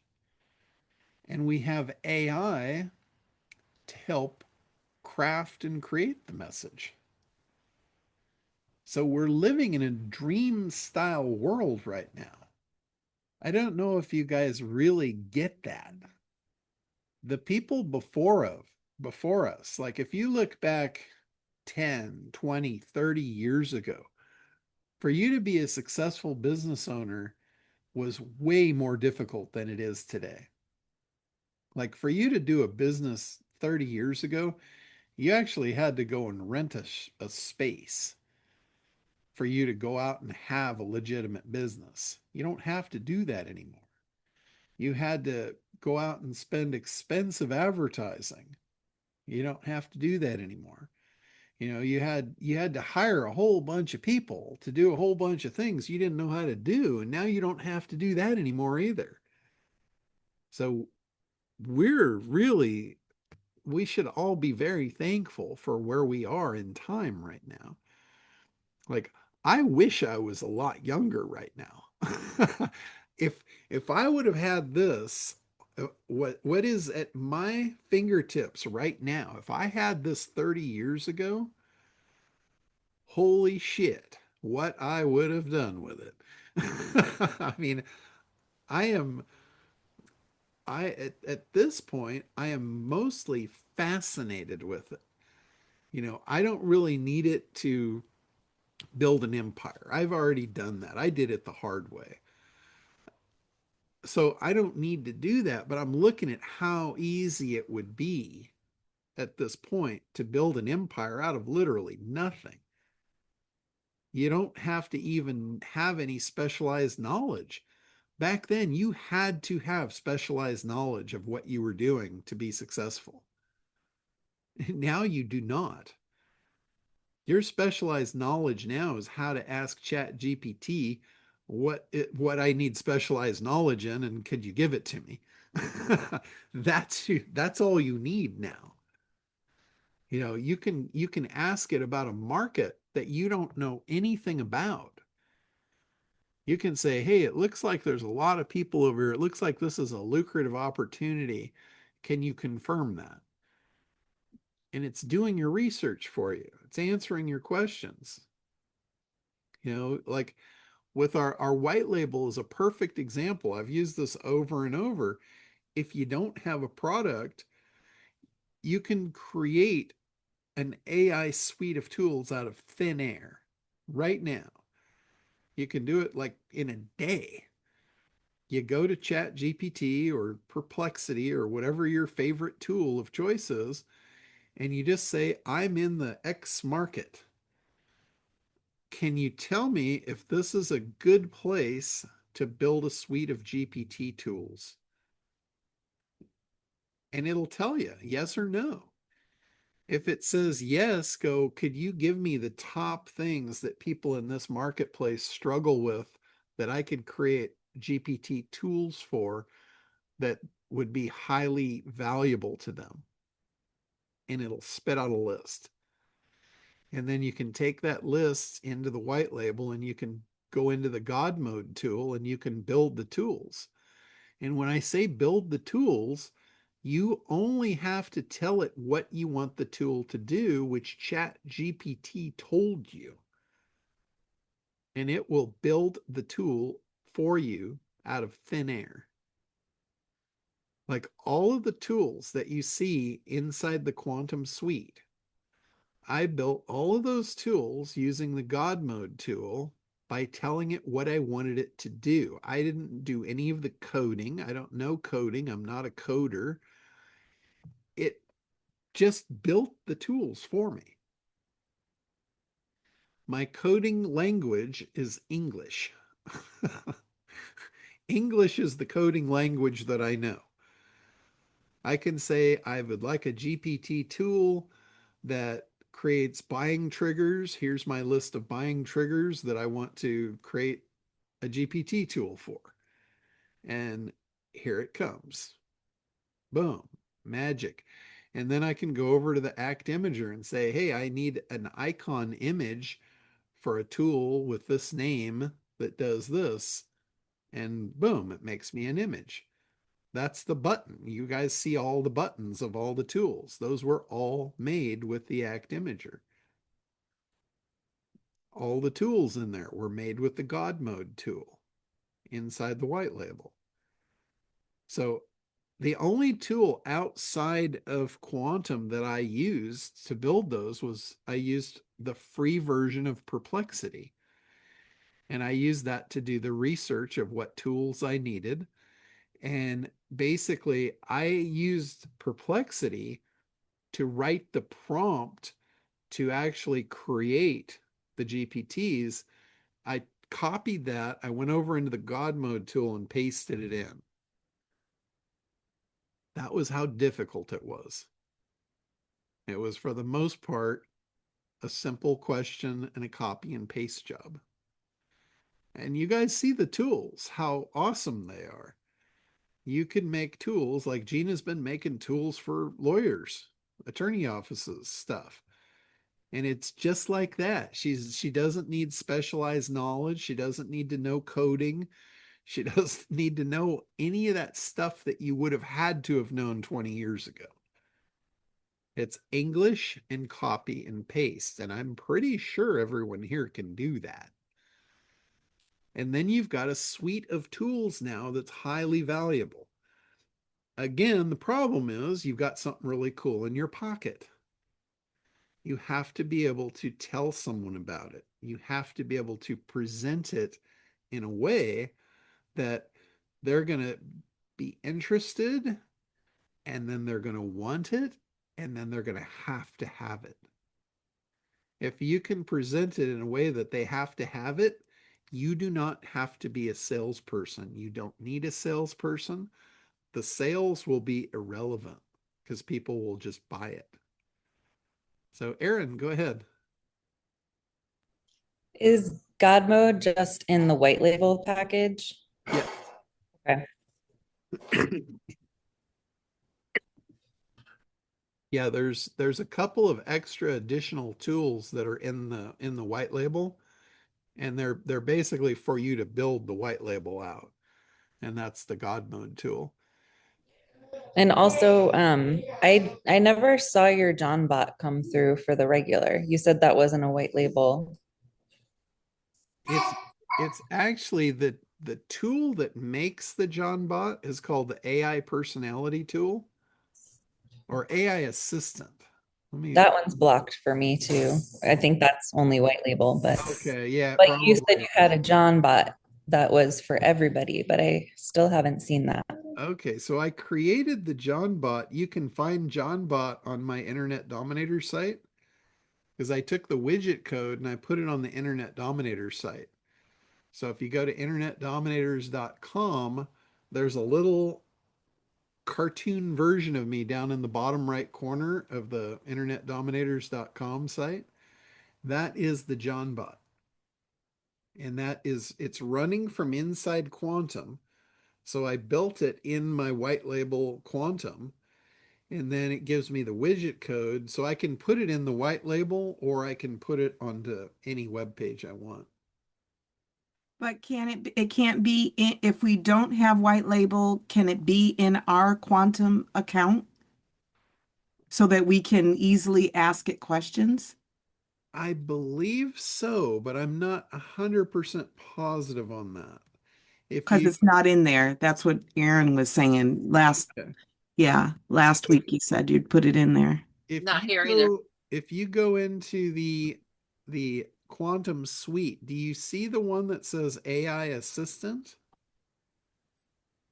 And we have AI to help craft and create the message. So we're living in a dream style world right now. I don't know if you guys really get that. The people before us, like if you look back 10, 20, 30 years ago, for you to be a successful business owner was way more difficult than it is today. Like for you to do a business 30 years ago, you actually had to go and rent a space for you to go out and have a legitimate business. You don't have to do that anymore. You had to go out and spend expensive advertising. You don't have to do that anymore. You had to hire a whole bunch of people to do a whole bunch of things you didn't know how to do, and now you don't have to do that anymore either. So we should all be very thankful for where we are in time right now. Like, I wish I was a lot younger right now. If I would have had this, what is at my fingertips right now, if I had this 30 years ago, holy shit, what I would have done with it. I mean, I am at this point, I am mostly fascinated with it. I don't really need it to build an empire. I've already done that. I did it the hard way. So I don't need to do that, but I'm looking at how easy it would be at this point to build an empire out of literally nothing. You don't have to even have any specialized knowledge. Back then, you had to have specialized knowledge of what you were doing to be successful. Now you do not. Your specialized knowledge now is how to ask Chat GPT what I need specialized knowledge in, and could you give it to me? That's all you need now. You can ask it about a market that you don't know anything about. You can say, hey, it looks like there's a lot of people over here. It looks like this is a lucrative opportunity. Can you confirm that? And it's doing your research for you. It's answering your questions. Like with our white label is a perfect example. I've used this over and over. If you don't have a product, you can create an AI suite of tools out of thin air right now. You can do it like in a day. You go to Chat GPT or Perplexity or whatever your favorite tool of choice is, and you just say, I'm in the X market. Can you tell me if this is a good place to build a suite of GPT tools? And it'll tell you yes or no. If it says yes, go, could you give me the top things that people in this marketplace struggle with that I could create GPT tools for that would be highly valuable to them? And it'll spit out a list. And then you can take that list into the white label and you can go into the God mode tool and you can build the tools. And when I say build the tools, You only have to tell it what you want the tool to do, which Chat GPT told you. And it will build the tool for you out of thin air. Like all of the tools that you see inside the Quantum Suite, I built all of those tools using the God Mode tool by telling it what I wanted it to do. I didn't do any of the coding. I don't know coding. I'm not a coder. It just built the tools for me. My coding language is English. English is the coding language that I know. I can say I would like a GPT tool that creates buying triggers. Here's my list of buying triggers that I want to create a GPT tool for. And here it comes. Boom, magic. And then I can go over to the Act Imager and say, hey, I need an icon image for a tool with this name that does this. And boom, it makes me an image. That's the button. You guys see all the buttons of all the tools. Those were all made with the Act Imager. All the tools in there were made with the God Mode tool inside the white label. So the only tool outside of Quantum that I used to build those was I used the free version of Perplexity. And I used that to do the research of what tools I needed. And basically, I used Perplexity to write the prompt to actually create the GPTs. I copied that. I went over into the God Mode tool and pasted it in. That was how difficult it was. It was, for the most part, a simple question and a copy and paste job. And you guys see the tools, how awesome they are. You can make tools like Gina's been making tools for lawyers, attorney offices, stuff. And it's just like that. She doesn't need specialized knowledge. She doesn't need to know coding. She doesn't need to know any of that stuff that you would have had to have known 20 years ago. It's English and copy and paste. And I'm pretty sure everyone here can do that. And then you've got a suite of tools now that's highly valuable. Again, the problem is you've got something really cool in your pocket. You have to be able to tell someone about it. You have to be able to present it in a way that they're going to be interested, and then they're going to want it, and then they're going to have it. If you can present it in a way that they have to have it, you do not have to be a salesperson. You don't need a salesperson. The sales will be irrelevant because people will just buy it. So, Aaron, go ahead. Is God mode just in the white label package? Yes. Okay. Yeah, there's a couple of extra additional tools that are in the white label, and they're basically for you to build the white label out. And that's the God mode tool. And also, I never saw your John bot come through for the regular. You said that wasn't a white label. It's actually the tool that makes the John bot is called the AI personality tool or AI assistant. That one's blocked for me too. I think that's only white label, but Okay, yeah, but you said probably. you had a John bot that was for everybody, but I still haven't seen that. Okay, so I created the John bot. You can find John bot on my Internet Dominator site because I took the widget code and I put it on the Internet Dominator site. So if you go to internetdominators.com, there's a little cartoon version of me down in the bottom right corner of the internetdominators.com site. That is the John bot. And it's running from inside Quantum. So I built it in my white label Quantum, and then it gives me the widget code. So I can put it in the white label or I can put it onto any web page I want. But it can't be if we don't have white label, can it be in our quantum account so that we can easily ask it questions? I believe so, but I'm not 100% positive on that. If Because you it's not in there. That's what Aaron was saying okay. yeah, last So week you said you'd put it in there. Not here either. if you go into the quantum suite, do you see the one that says AI assistant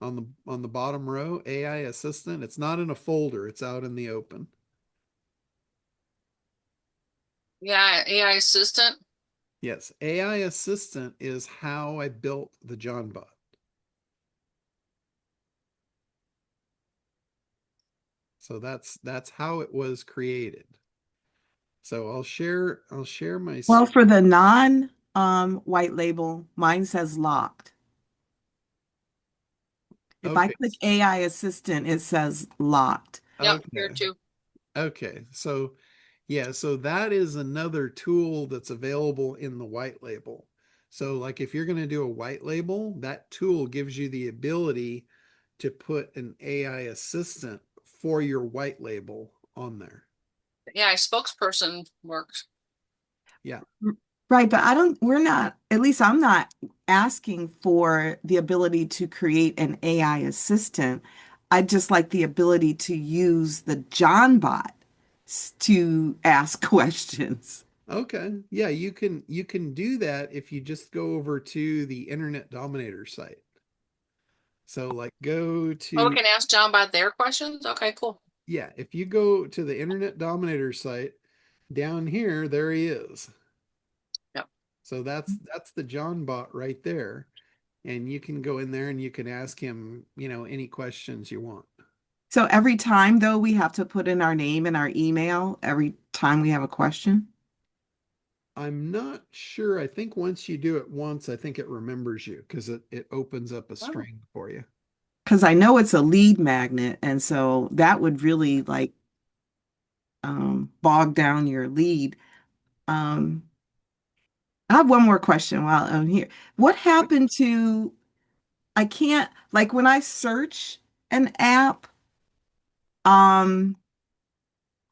on the bottom row? AI assistant. It's not in a folder, it's out in the open. Yeah, AI assistant. Yes, AI assistant is how I built the John bot. So that's how it was created. So I'll share my Well, screen. for the non white label, mine says locked. If I Okay. click AI assistant, it says locked. Yep, here Okay. too. Okay. So yeah, so that is another tool that's available in the white label. So like if you're going to do a white label, that tool gives you the ability to put an AI assistant for your white label on there. AI spokesperson works. Yeah. Right, but we're not, at least I'm not asking for the ability to create an AI assistant. I just like the ability to use the John bot to ask questions. Okay. Yeah, you can do that if you just go over to the Internet Dominator site. So like go Oh, we to can ask John about their questions. Okay, cool. yeah, if you go to the Internet Dominator site, down here, there he is. Yep. So that's the John bot right there. And you can go in there and you can ask him, any questions you want. So every time, though, we have to put in our name and our email every time we have a question. I'm not sure. I think once you do it once, I think it remembers you because it opens up a Oh. string for you. Because I know it's a lead magnet, and so that would really like bog down your lead. Um, I have one more question while I'm here. What happened to, I can't, like when I search an app, um,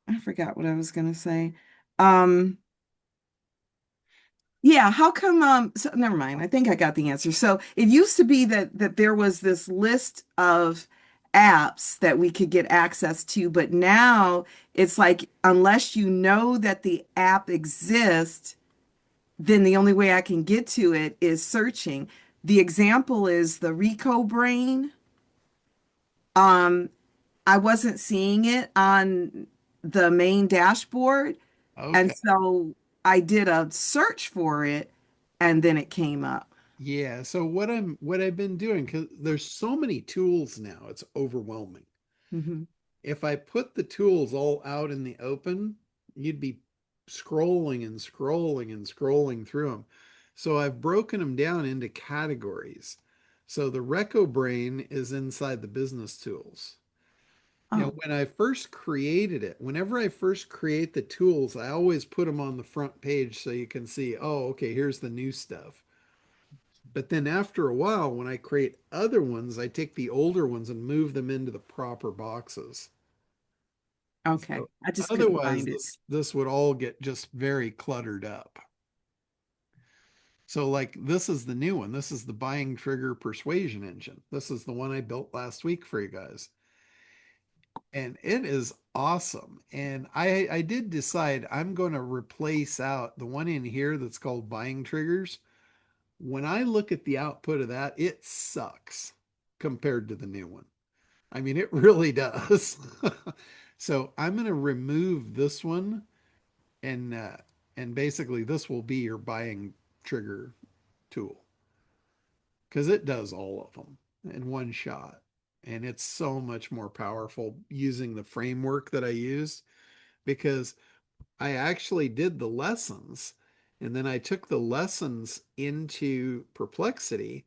I forgot what I was gonna say. Um, yeah, how come so never mind. I think I got the answer. So it used to be that there was this list of apps that we could get access to, but now it's like unless you know that the app exists, then the only way I can get to it is searching. The example is the Rico Brain. Um, I wasn't seeing it on the main dashboard, and Okay. so I did a search for it, and then it came up. Yeah. So what I've been doing, because there's so many tools now, it's overwhelming. Mhm. If I put the tools all out in the open, you'd be scrolling and scrolling and scrolling through them. So I've broken them down into categories. So the Reco Brain is inside the business tools. Now, Oh, when I first created it, whenever I first create the tools, I always put them on the front page so you can see, oh, okay, here's the new stuff. But then after a while, when I create other ones, I take the older ones and move them into the proper boxes. okay. So I just couldn't otherwise, find it. this would all get just very cluttered up. So like this is the new one. This is the buying trigger persuasion engine. This is the one I built last week for you guys. And it is awesome. And I did decide I'm going to replace out the one in here that's called buying triggers. When I look at the output of that, it sucks compared to the new one. I mean, it really does. So I'm going to remove this one and uh, and basically this will be your buying trigger tool because it does all of them in one shot, and it's so much more powerful using the framework that I used because I actually did the lessons and then I took the lessons into Perplexity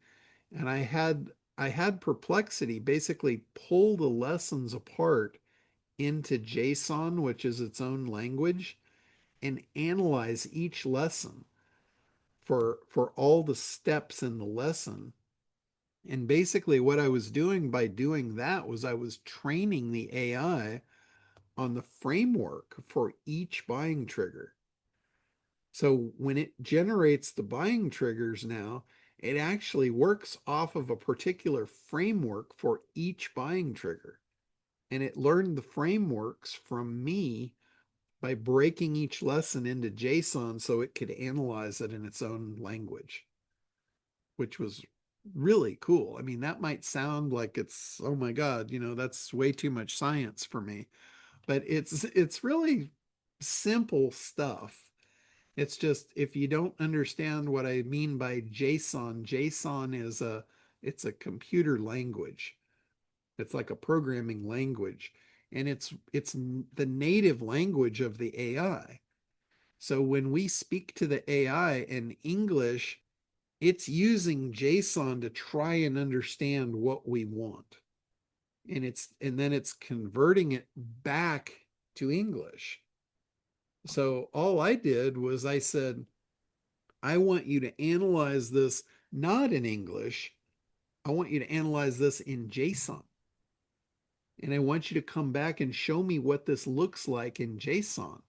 and I had Perplexity basically pull the lessons apart into JSON, which is its own language, and analyze each lesson for all the steps in the lesson. And basically what I was doing by doing that was I was training the AI on the framework for each buying trigger. So when it generates the buying triggers now, it actually works off of a particular framework for each buying trigger. And it learned the frameworks from me by breaking each lesson into JSON so it could analyze it in its own language, which was really cool. I mean, that might sound like it's, oh my God, that's way too much science for me, but it's really simple stuff. It's just if you don't understand what I mean by JSON, JSON it's a computer language. It's like a programming language, and it's the native language of the AI. So when we speak to the AI in English, it's using JSON to try and understand what we want. And then it's converting it back to English. So all I did was I said, I want you to analyze this not in English. I want you to analyze this in JSON. And I want you to come back and show me what this looks like in JSON.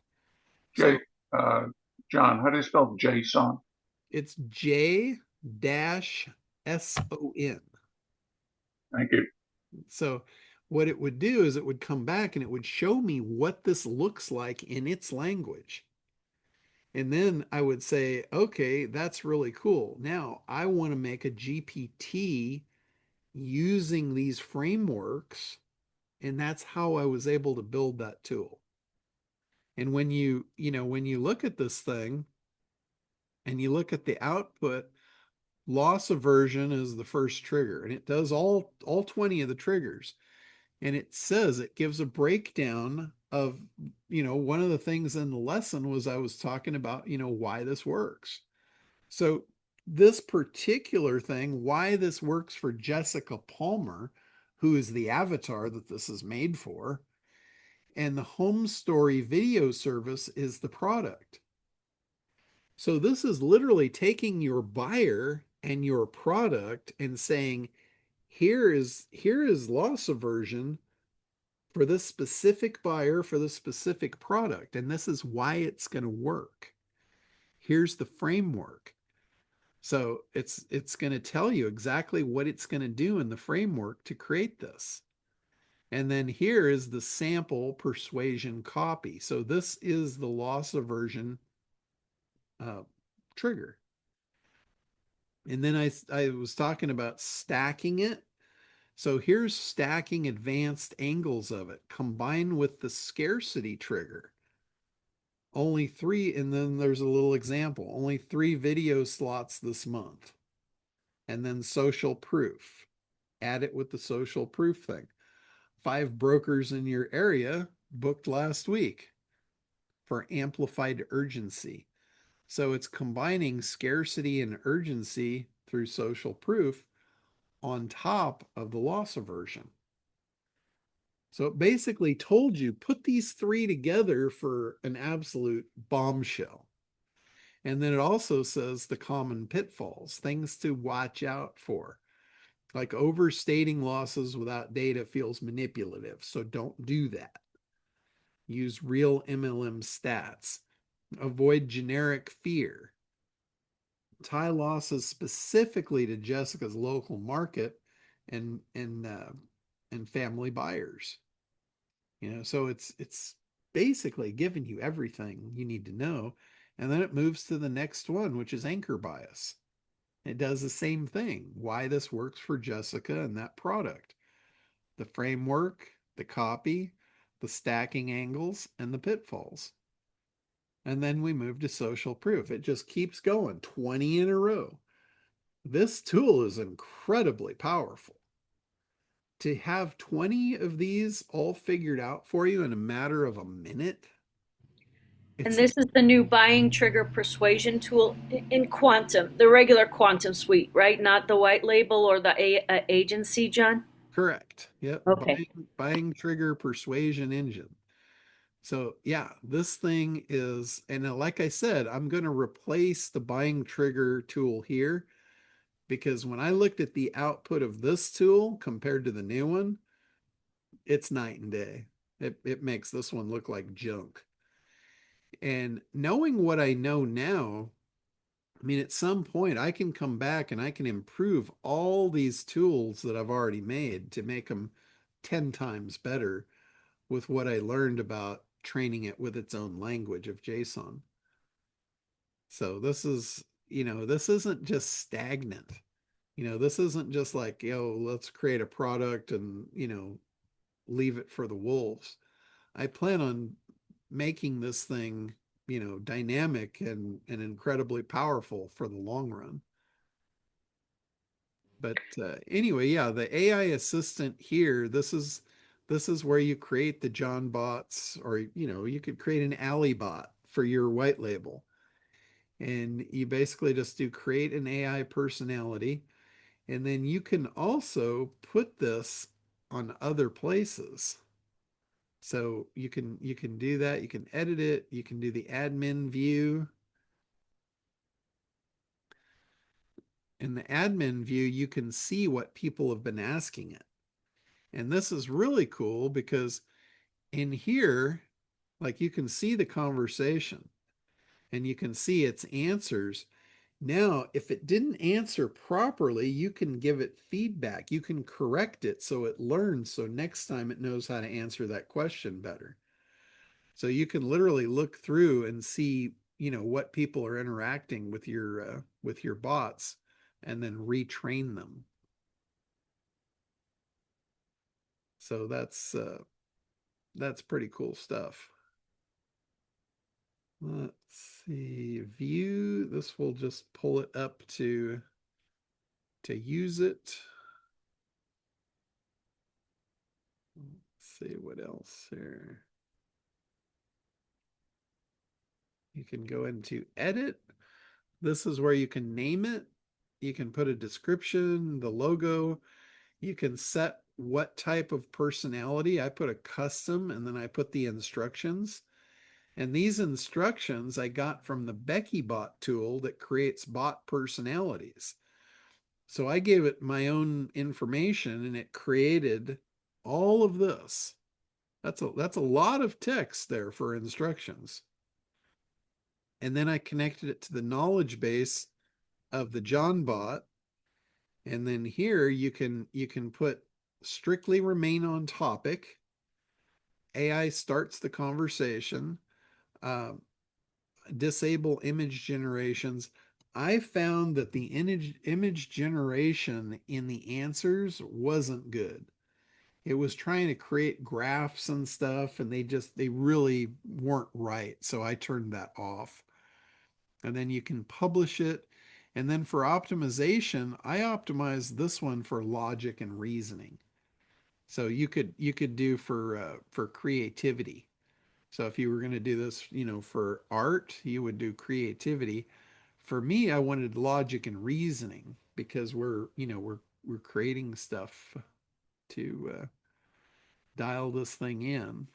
J, So John, how do you spell JSON? it's J-SON. Thank you. So what it would do is it would come back and it would show me what this looks like in its language. And then I would say, okay, that's really cool. Now I want to make a GPT using these frameworks. And that's how I was able to build that tool. And when when you look at this thing and you look at the output, loss aversion is the first trigger, and it does all 20 of the triggers. And it says, it gives a breakdown of, one of the things in the lesson was I was talking about, why this works. So this particular thing, why this works for Jessica Palmer, who is the avatar that this is made for, and the home story video service is the product. So this is literally taking your buyer and your product and saying, here is loss aversion for this specific buyer for this specific product, and this is why it's going to work. Here's the framework. So it's going to tell you exactly what it's going to do in the framework to create this. And then here is the sample persuasion copy. So this is the loss aversion trigger. And then I was talking about stacking it. So here's stacking advanced angles of it combined with the scarcity trigger. Only 3, and then there's a little example, only 3 video slots this month. And then social proof. Add it with the social proof thing. 5 brokers in your area booked last week for amplified urgency. So it's combining scarcity and urgency through social proof on top of the loss aversion. So it basically told you, put these 3 together for an absolute bombshell. And then it also says the common pitfalls, things to watch out for. Like overstating losses without data feels manipulative, so don't do that. Use real MLM stats. Avoid generic fear. Tie losses specifically to Jessica's local market and family buyers. So it's basically giving you everything you need to know. And then it moves to the next one, which is anchor bias. It does the same thing. Why this works for Jessica and that product. The framework, the copy, the stacking angles, and the pitfalls. And then we move to social proof. It just keeps going, 20 in a row. This tool is incredibly powerful. To have 20 of these all figured out for you in a matter of a minute. And this is the new buying trigger persuasion tool in Quantum, the regular Quantum suite, right? Not the white label or the agency, John? Correct. Yep. Okay. Buying trigger persuasion engine. So yeah, this thing is, and like I said, I'm going to replace the buying trigger tool here because when I looked at the output of this tool compared to the new one, it's night and day. It makes this one look like junk. And knowing what I know now, I mean, at some point I can come back and I can improve all these tools that I've already made to make them 10 times better with what I learned about training it with its own language of JSON. So this is, this isn't just stagnant. This isn't just like, let's create a product and, leave it for the wolves. I plan on making this thing, dynamic and incredibly powerful for the long run. But anyway, yeah, the AI assistant here, this is where you create the John bots, or you could create an Alley bot for your white label. And you basically just do create an AI personality. And then you can also put this on other places. So you can do that. You can edit it. You can do the admin view. In the admin view, you can see what people have been asking it. And this is really cool because in here, like you can see the conversation and you can see its answers. Now, if it didn't answer properly, you can give it feedback. You can correct it so it learns, so next time it knows how to answer that question better. So you can literally look through and see, what people are interacting with your bots and then retrain them. So that's pretty cool stuff. Let's see, view. This will just pull it up to use it. Let's see what else here. You can go into edit. This is where you can name it. You can put a description, the logo. You can set what type of personality. I put a custom and then I put the instructions. And these instructions I got from the Becky bot tool that creates bot personalities. So I gave it my own information and it created all of this. That's a lot of text there for instructions. And then I connected it to the knowledge base of the John bot. And then here you can put strictly remain on topic. AI starts the conversation. Uh, disable image generations. I found that the image generation in the answers wasn't good. It was trying to create graphs and stuff, and they really weren't right. So I turned that off. And then you can publish it. And then for optimization, I optimized this one for logic and reasoning. So you could do for creativity. So if you were going to do this, for art, you would do creativity. For me, I wanted logic and reasoning because we're creating stuff to dial this thing in.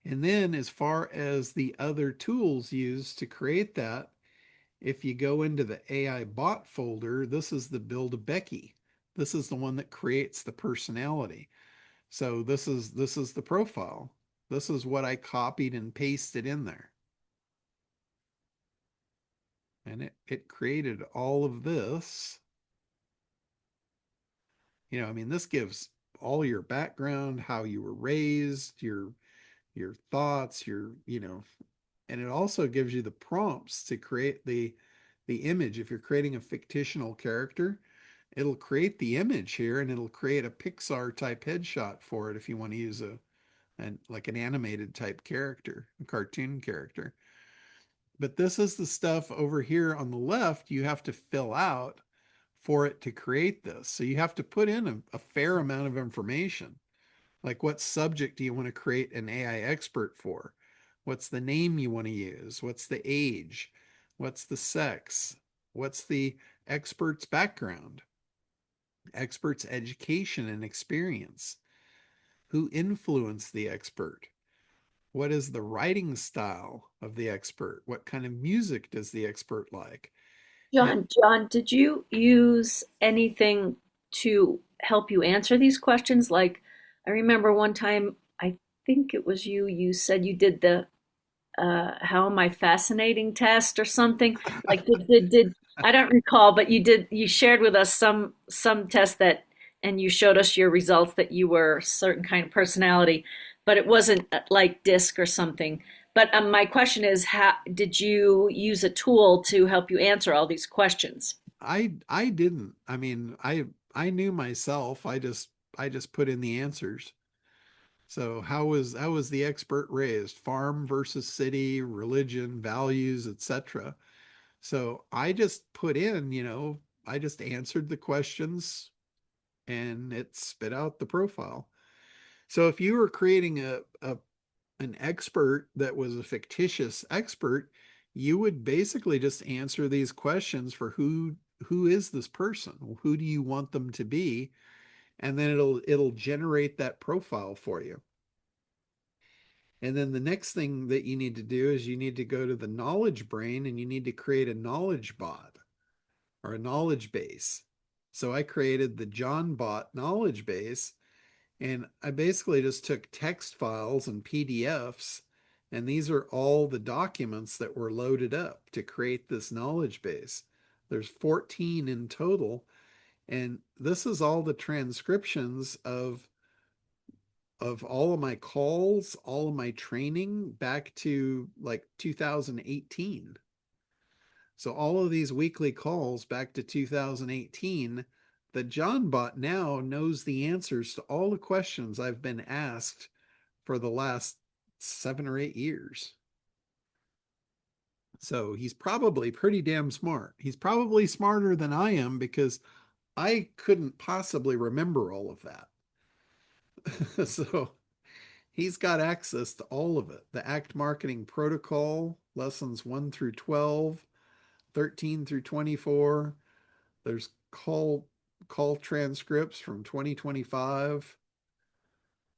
And then as far as the other tools used to create that, if you go into the AI bot folder, this is the build a Becky. This is the one that creates the personality. So this is the profile. This is what I copied and pasted in there. And it created all of this. I mean, this gives all your background, how you were raised, your thoughts, and it also gives you the prompts to create the image. If you're creating a fictional character, it'll create the image here and it'll create a Pixar type headshot for it if you want to use like an animated type character, a cartoon character. But this is the stuff over here on the left you have to fill out for it to create this. So you have to put in a fair amount of information. Like what subject do you want to create an AI expert for? What's the name you want to use? What's the age? What's the sex? What's the expert's background? Expert's education and experience. Who influenced the expert? What is the writing style of the expert? What kind of music does the expert like? And John, did you use anything to help you answer these questions? Like, I remember one time, I think it was you, you said you did the how am I fascinating test or something. Like did I don't recall, but you shared with us some test that and you showed us your results that you were a certain kind of personality, but it wasn't like DISC or something. But my question is, how did you use a tool to help you answer all these questions? I didn't. I mean, I knew myself. I just put in the answers. So how was the expert raised? Farm versus city, religion, values, etc. So I just put in, I just answered the questions and it spit out the profile. So if you were creating a an expert that was a fictitious expert, you would basically just answer these questions for who is this person? Who do you want them to be? And then it'll generate that profile for you. And then the next thing that you need to do is you need to go to the knowledge brain and you need to create a knowledge bot or a knowledge base. So I created the John bot knowledge base, and I basically just took text files and PDFs, and these are all the documents that were loaded up to create this knowledge base. There's 14 in total, and this is all the transcriptions of all of my calls, all of my training back to like 2018. So all of these weekly calls back to 2018, the John bot now knows the answers to all the questions I've been asked for the last 7 or 8 years. So he's probably pretty damn smart. He's probably smarter than I am because I couldn't possibly remember all of that. So he's got access to all of it. The ACT marketing protocol, lessons 1 through 12, 13 through 24. There's call transcripts from 2025.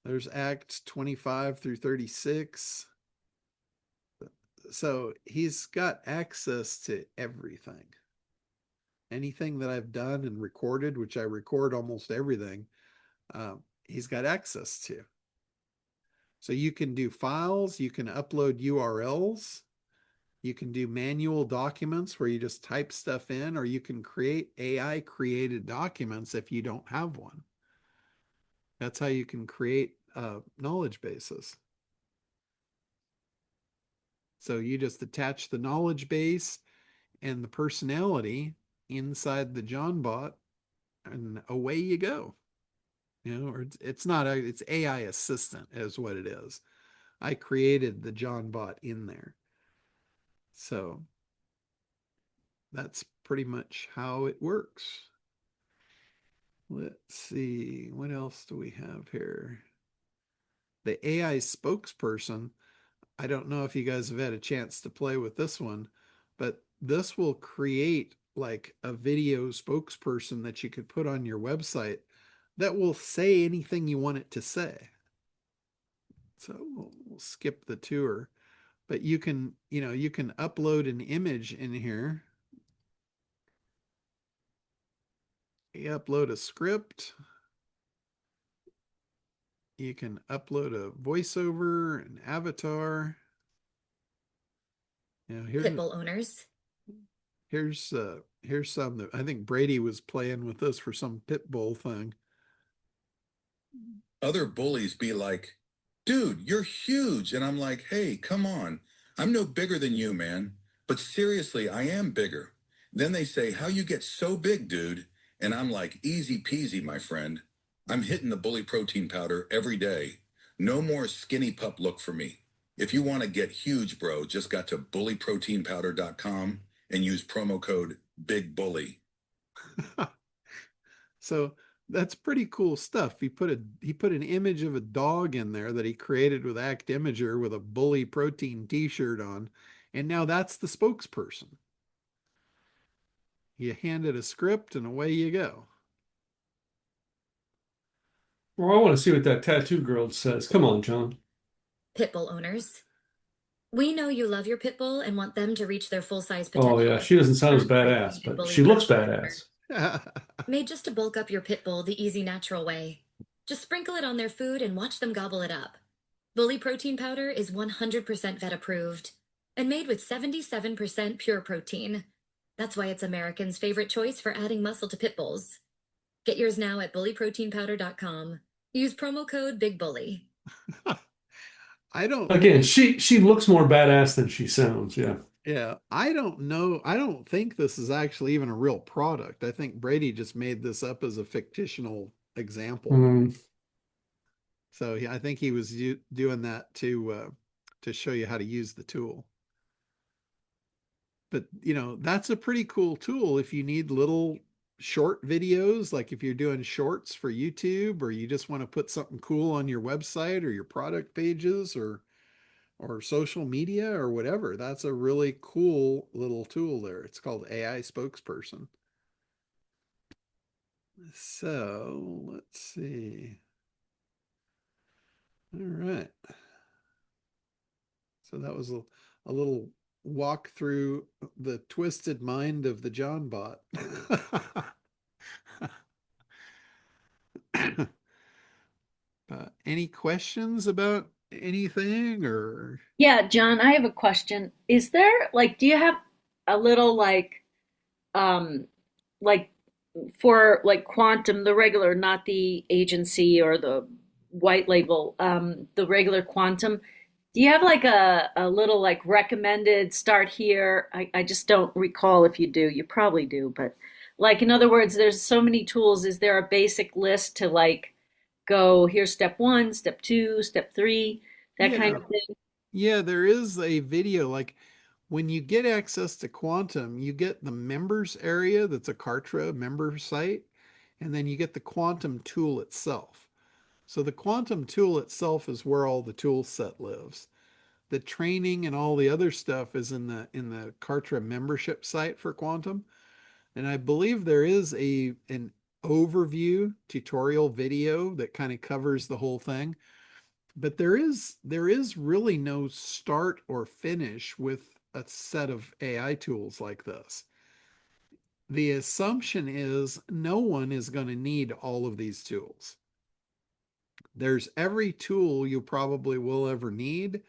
There's ACT 25 through 36. So he's got access to everything. Anything that I've done and recorded, which I record almost everything, he's got access to. So you can do files, you can upload URLs, you can do manual documents where you just type stuff in, or you can create AI created documents if you don't have one. That's how you can create knowledge bases. So you just attach the knowledge base and the personality inside the John bot, and away you go. Or it's not it's AI assistant is what it is. I created the John bot in there. So that's pretty much how it works. Let's see, what else do we have here? The AI spokesperson. I don't know if you guys have had a chance to play with this one, but this will create like a video spokesperson that you could put on your website that will say anything you want it to say. So we'll skip the tour, but you can upload an image in here. You upload a script. You can upload a voiceover, an avatar. Pitbull owners. Here's some that I think Brady was playing with this for some pit bull thing. Other bullies be like, dude, you're huge. And I'm like, hey, come on. I'm no bigger than you, man. But seriously, I am bigger. Then they say, how you get so big, dude? And I'm like, easy peasy, my friend. I'm hitting the bully protein powder every day. No more skinny pup look for me. If you want to get huge, bro, just got to bullyproteinpowder.com and use promo code BIGBULLY. So that's pretty cool stuff. He put an image of a dog in there that he created with Act Imager with a Bully Protein t-shirt on, and now that's the spokesperson. You hand it a script and away you go. Well, I want to see what that tattoo girl says. Come on, John. Pitbull owners. We know you love your pit bull and want them to reach their full-size Oh yeah, potential. she doesn't sound as That's why badass, we made but Bully she looks Protein powder. badass. Made just to bulk up your pit bull the easy, natural way. Just sprinkle it on their food and watch them gobble it up. Bully Protein powder is 100% vet approved and made with 77% pure protein. That's why it's Americans' favorite choice for adding muscle to pit bulls. Get yours now at bullyproteinpowder.com. Use promo code BIGBULLY. I don't Again, she looks more badass than she sounds. Yeah. Yeah, I don't know. I don't think this is actually even a real product. I think Brady just made this up as a fictional example. Mm. So I think he was doing that to show you how to use the tool. But that's a pretty cool tool if you need little short videos, like if you're doing shorts for YouTube, or you just want to put something cool on your website or your product pages or social media or whatever. That's a really cool little tool there. It's called AI Spokesperson. So let's see. All right. So that was a little walk through the twisted mind of the John bot. Any questions about anything or? Yeah, John, I have a question. Is there like, do you have a little um, like for like quantum, the regular, not the agency or the white label, the regular quantum? Do you have like a little like recommended start here? I just don't recall if you do. You probably do, but like in other words, there's so many tools. Is there a basic list to like go, here's step one, step two, step three, that kind Yeah. of thing? Yeah, there is a video. Like when you get access to Quantum, you get the members area that's a Kartra member site, and then you get the Quantum tool itself. So the Quantum tool itself is where all the tool set lives. The training and all the other stuff is in the Kartra membership site for Quantum. And I believe there is an overview tutorial video that kind of covers the whole thing. But there is really no start or finish with a set of AI tools like this. The assumption is no one is going to need all of these tools. There's every tool you probably will ever need.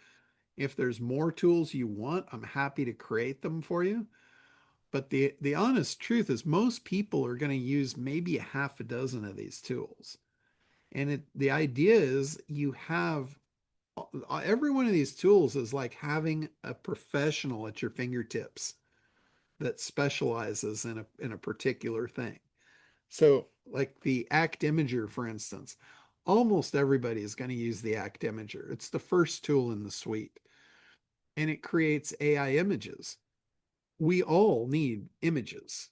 If there's more tools you want, I'm happy to create them for you. But the honest truth is most people are going to use maybe a half a dozen of these tools. And the idea is you have every one of these tools is like having a professional at your fingertips that specializes in a particular thing. So, like the Act Imager, for instance, almost everybody is going to use the Act Imager. It's the first tool in the suite, and it creates AI images. We all need images.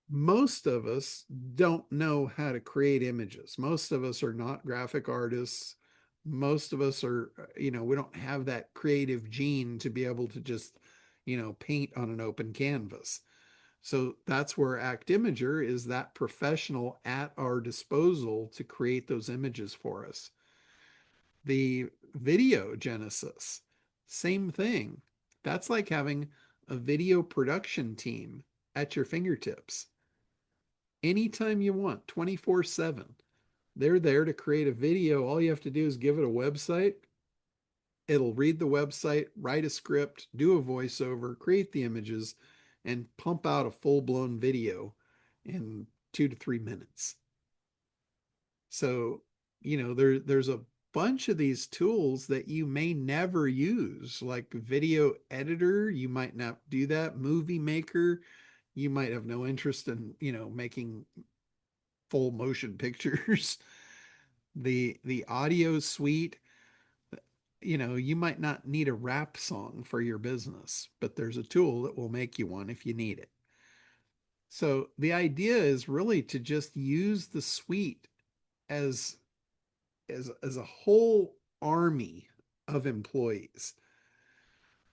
Most of us don't know how to create images. Most of us are not graphic artists. Most of us are, we don't have that creative gene to be able to just, paint on an open canvas. So that's where Act Imager is that professional at our disposal to create those images for us. The Video Genesis, same thing. That's like having a video production team at your fingertips anytime you want, 24/7. They're there to create a video. All you have to do is give it a website. It'll read the website, write a script, do a voiceover, create the images, and pump out a full-blown video in 2 to 3 minutes. So, there's a bunch of these tools that you may never use, like video editor, you might not do that. Movie maker, you might have no interest in, making full motion pictures. The audio suite, you might not need a rap song for your business, but there's a tool that will make you one if you need it. So the idea is really to just use the suite as as a whole army of employees.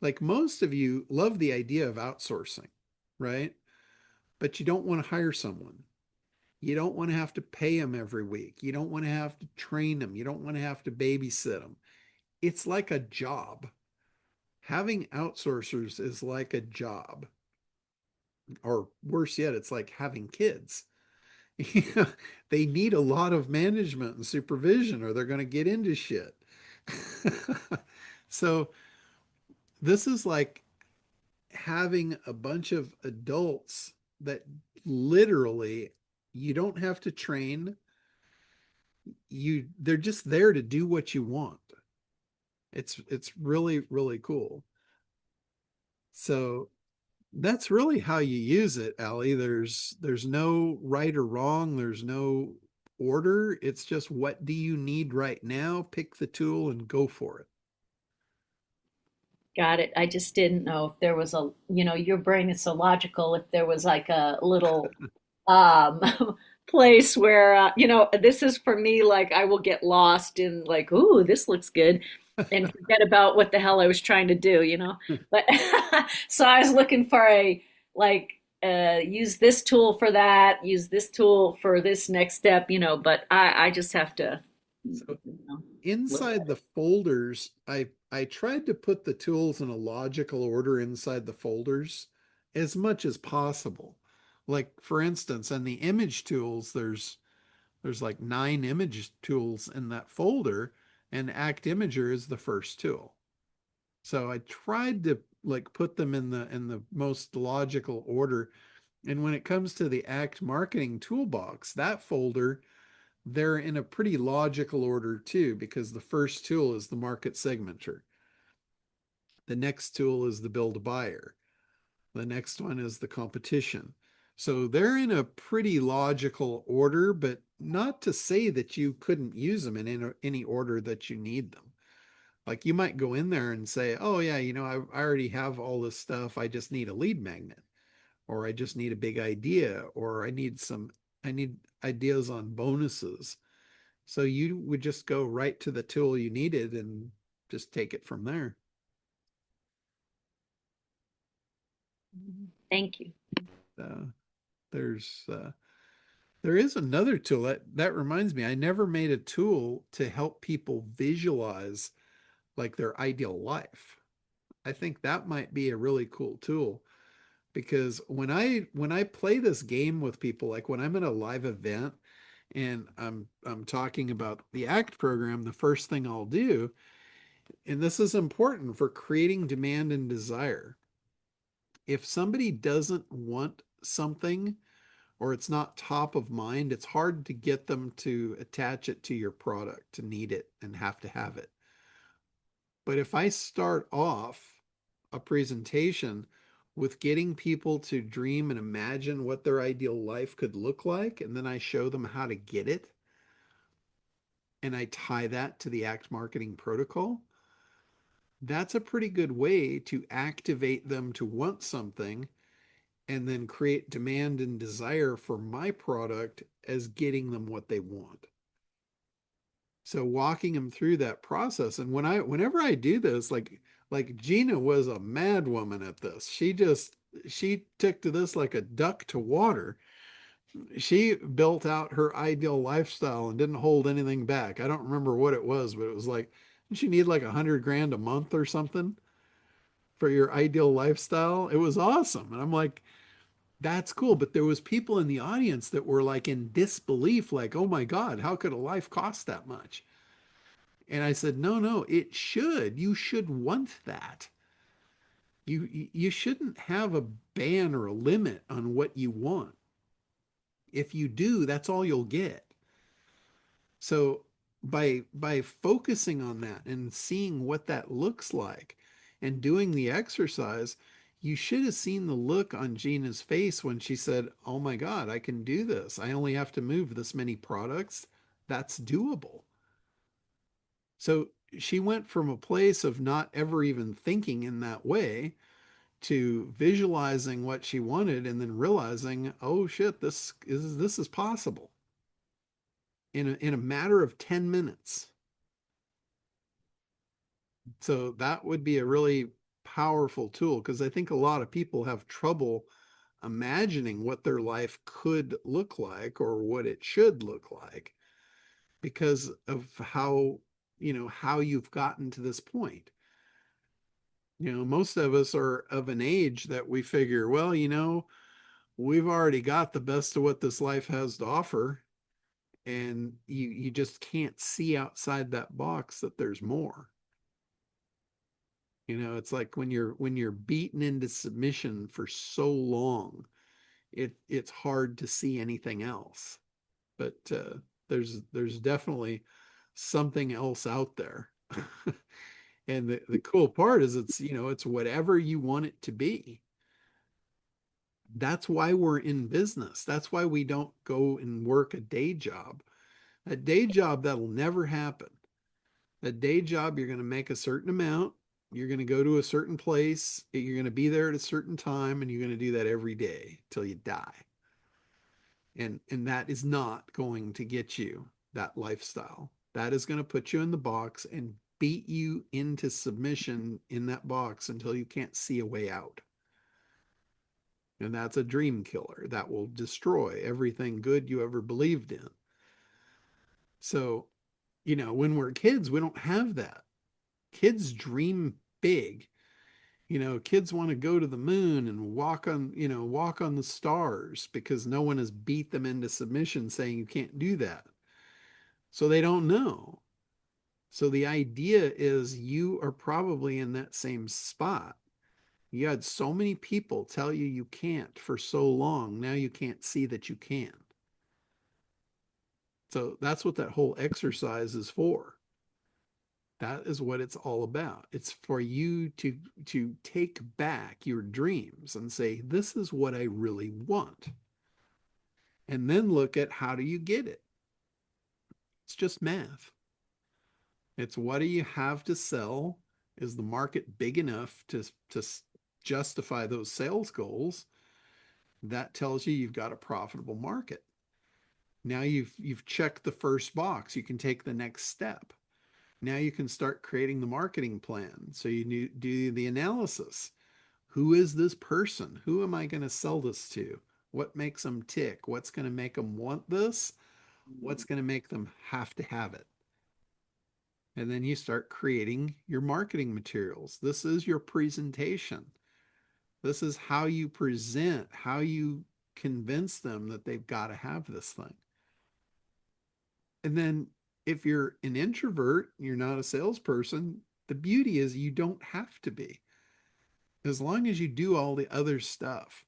Like most of you love the idea of outsourcing, right? But you don't want to hire someone. You don't want to have to pay them every week. You don't want to have to train them. You don't want to have to babysit them. It's like a job. Having outsourcers is like a job. Or worse yet, it's like having kids. They need a lot of management and supervision or they're going to get into shit. So this is like having a bunch of adults that literally you don't have to train. They're just there to do what you want. It's really, really cool. So that's really how you use it, Allie. There's no right or wrong. There's no order. It's just what do you need right now? Pick the tool and go for it. Got it. I just didn't know if there was a, your brain is so logical, if there was like a little um place where this is for me, like I will get lost in like, ooh, this looks good, and forget about what the hell I was trying to do. But so I was looking for a like use this tool for that, use this tool for this next step, but I just have to So look inside at the it. folders, I tried to put the tools in a logical order inside the folders as much as possible. Like for instance, on the image tools, there's like 9 image tools in that folder, and Act Imager is the first tool. So I tried to like put them in the most logical order. And when it comes to the Act Marketing Toolbox, that folder, they're in a pretty logical order too, because the first tool is the market segmenter. The next tool is the build a buyer. The next one is the competition. So they're in a pretty logical order, but not to say that you couldn't use them in any order that you need them. Like you might go in there and say, oh yeah, I already have all this stuff. I just need a lead magnet, or I just need a big idea, or I need ideas on bonuses. So you would just go right to the tool you needed and just take it from there. Thank you. Uh, there's there is another tool that reminds me. I never made a tool to help people visualize like their ideal life. I think that might be a really cool tool because when I play this game with people, like when I'm at a live event and I'm talking about the ACT program, the first thing I'll do, and this is important for creating demand and desire. If somebody doesn't want something or it's not top of mind, it's hard to get them to attach it to your product, to need it and have to have it. But if I start off a presentation with getting people to dream and imagine what their ideal life could look like, and then I show them how to get it, and I tie that to the ACT marketing protocol, that's a pretty good way to activate them to want something and then create demand and desire for my product as getting them what they want. So walking them through that process. And whenever I do this, like Gina was a mad woman at this. She took to this like a duck to water. She built out her ideal lifestyle and didn't hold anything back. I don't remember what it was, but it was like, didn't you need like 100 grand a month or something for your ideal lifestyle? It was awesome. And I'm like, that's cool. But there was people in the audience that were like in disbelief, like, oh my God, how could a life cost that much? And I said, no, no, it should. You should want that. You shouldn't have a ban or a limit on what you want. If you do, that's all you'll get. So by focusing on that and seeing what that looks like and doing the exercise, you should have seen the look on Gina's face when she said, "Oh my God, I can do this. I only have to move this many products. That's doable." So she went from a place of not ever even thinking in that way to visualizing what she wanted and then realizing, "Oh shit, this is possible." In a matter of 10 minutes. So that would be a really powerful tool because I think a lot of people have trouble imagining what their life could look like or what it should look like because of how, how you've gotten to this point. Most of us are of an age that we figure, well, we've already got the best of what this life has to offer, and you just can't see outside that box that there's more. It's like when you're beaten into submission for so long, it's hard to see anything else. But there's definitely something else out there. And the cool part is it's whatever you want it to be. That's why we're in business. That's why we don't go and work a day job. A day job, that'll never happen. A day job, you're going to make a certain amount. You're going to go to a certain place. You're going to be there at a certain time, and you're going to do that every day till you die. And that is not going to get you that lifestyle. That is going to put you in the box and beat you into submission in that box until you can't see a way out. And that's a dream killer that will destroy everything good you ever believed in. So, when we're kids, we don't have that. Kids dream big. Kids want to go to the moon and walk on the stars because no one has beat them into submission saying you can't do that. So they don't know. So the idea is you are probably in that same spot. You had so many people tell you you can't for so long. Now you can't see that you can. So that's what that whole exercise is for. That is what it's all about. It's for you to take back your dreams and say, this is what I really want. And then look at how do you get it? It's just math. It's what do you have to sell? Is the market big enough to justify those sales goals? That tells you you've got a profitable market. Now you've checked the first box. You can take the next step. Now you can start creating the marketing plan. So you do the analysis. Who is this person? Who am I going to sell this to? What makes them tick? What's going to make them want this? What's going to make them have to have it? And then you start creating your marketing materials. This is your presentation. This is how you present, how you convince them that they've got to have this thing. And then if you're an introvert, you're not a salesperson, the beauty is you don't have to be. As long as you do all the other stuff,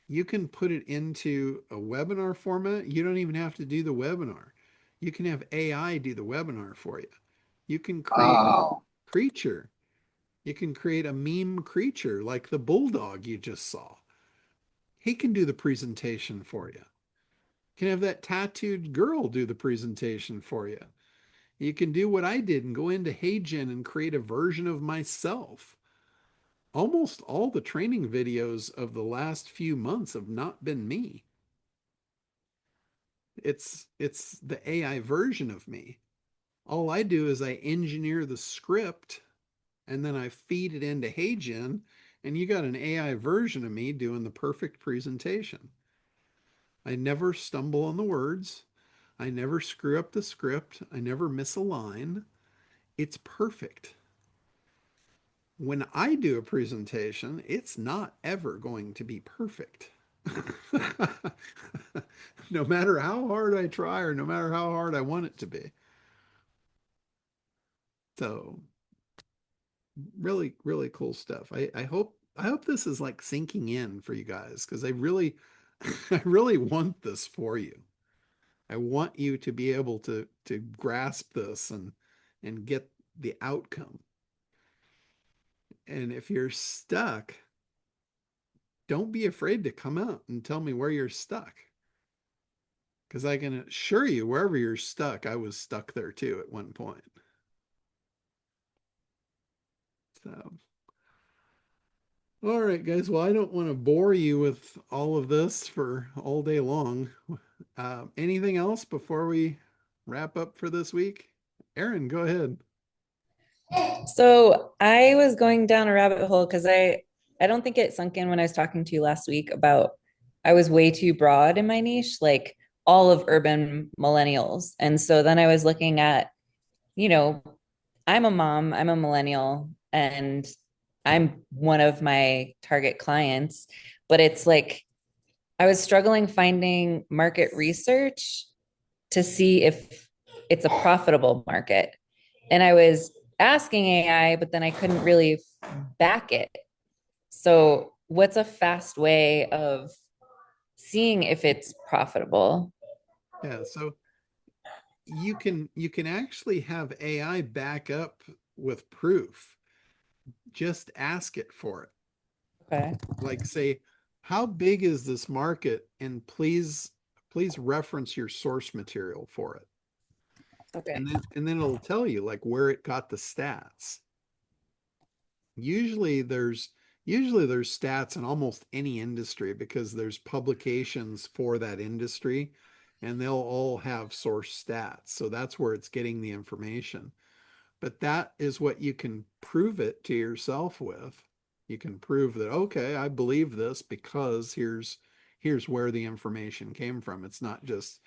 you can put it into a webinar format. You don't even have to do the webinar. You can have AI do the webinar for you. You can create a creature. You can create a meme creature like the bulldog you just saw. He can do the presentation for you. You can have that tattooed girl do the presentation for you. You can do what I did and go into HeyGen and create a version of myself. Almost all the training videos of the last few months have not been me. It's the AI version of me. All I do is I engineer the script and then I feed it into HeyGen, and you got an AI version of me doing the perfect presentation. I never stumble on the words. I never screw up the script. I never miss a line. It's perfect. When I do a presentation, it's not ever going to be perfect. No matter how hard I try or no matter how hard I want it to be. So really, really cool stuff. I hope this is like sinking in for you guys because I really I really want this for you. I want you to be able to grasp this and get the outcome. And if you're stuck, don't be afraid to come out and tell me where you're stuck. Because I can assure you, wherever you're stuck, I was stuck there too at one point. So, all right, guys. Well, I don't want to bore you with all of this for all day long. Anything else before we wrap up for this week? Aaron, go ahead. So I was going down a rabbit hole because I don't think it sunk in when I was talking to you last week about I was way too broad in my niche, like all of urban millennials. And so then I was looking at, you know, I'm a mom, I'm a millennial, and I'm one of my target clients. But it's like I was struggling finding market research to see if it's a profitable market. And I was asking AI, but then I couldn't really back it. So, what's a fast way of seeing if it's profitable? Yeah, so you can actually have AI back up with proof. Just ask it for it. Okay. Like say, how big is this market? And please reference your source material for it. Okay. And then it'll tell you like where it got the stats. Usually there's stats in almost any industry because there's publications for that industry and they'll all have source stats. So that's where it's getting the information. But that is what you can prove it to yourself with. You can prove that, okay, I believe this because here's where the information came from. It's not just,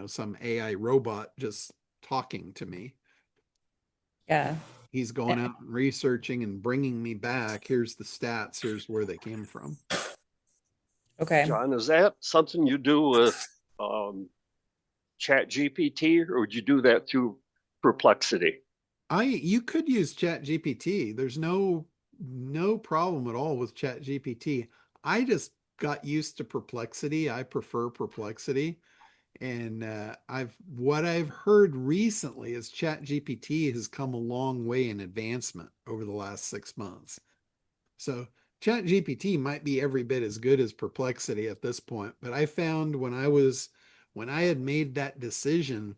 some AI robot just talking to me. Yeah. He's going out and researching and bringing me back. Here's the stats. Here's where they came from. Okay. John, is that something you do with Chat GPT, or would you do that through Perplexity? You could use Chat GPT. There's no problem at all with Chat GPT. I just got used to Perplexity. I prefer Perplexity. And what I've heard recently is Chat GPT has come a long way in advancement over the last 6 months. So Chat GPT might be every bit as good as Perplexity at this point. But I found when I had made that decision,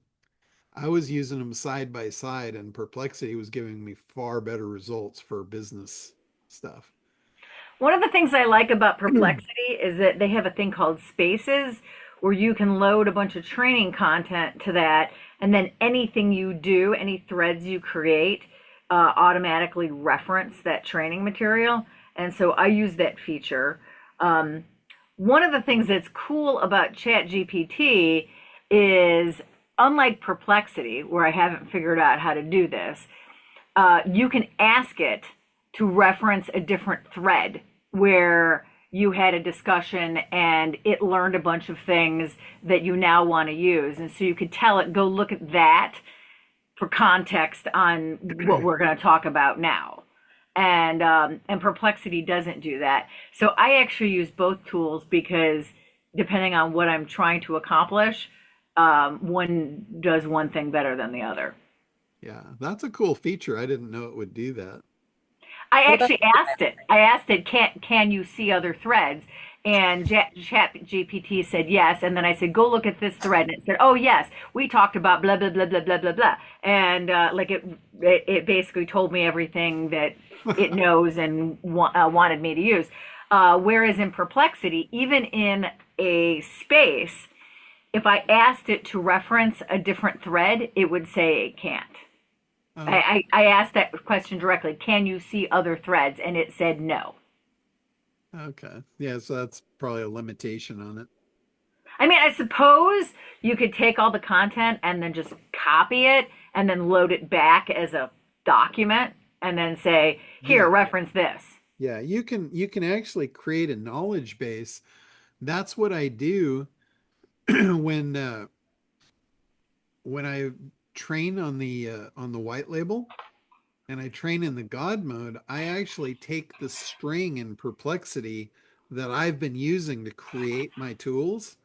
I was using them side by side, and Perplexity was giving me far better results for business stuff. One of the things I like about Perplexity is that they have a thing called Spaces where you can load a bunch of training content to that, and then anything you do, any threads you create, automatically reference that training material. And so I use that feature. One of the things that's cool about ChatGPT is, unlike Perplexity, where I haven't figured out how to do this, you can ask it to reference a different thread where you had a discussion and it learned a bunch of things that you now want to use. And so you could tell it, go look at that for context on what we're going to talk about now. And Perplexity doesn't do that. So I actually use both tools because depending on what I'm trying to accomplish, one does one thing better than the other. Yeah, that's a cool feature. I didn't know it would do that. I actually asked it. Can you see other threads? And Chat GPT said yes. And then I said, go look at this thread. And it said, oh, yes, we talked about blah, blah, blah, blah, blah, blah, blah. And it basically told me everything that it knows and wanted me to use. Whereas in Perplexity, even in a space, if I asked it to reference a different thread, it would say it can't. I asked that question directly. Can you see other threads? And it said no. Okay. Yeah, so that's probably a limitation on it. I mean, I suppose you could take all the content and then just copy it and then load it back as a document and then say, here, reference this. Yeah, you can actually create a knowledge base. That's what I do when I train on the white label and I train in the God mode. I actually take the string in Perplexity that I've been using to create my tools,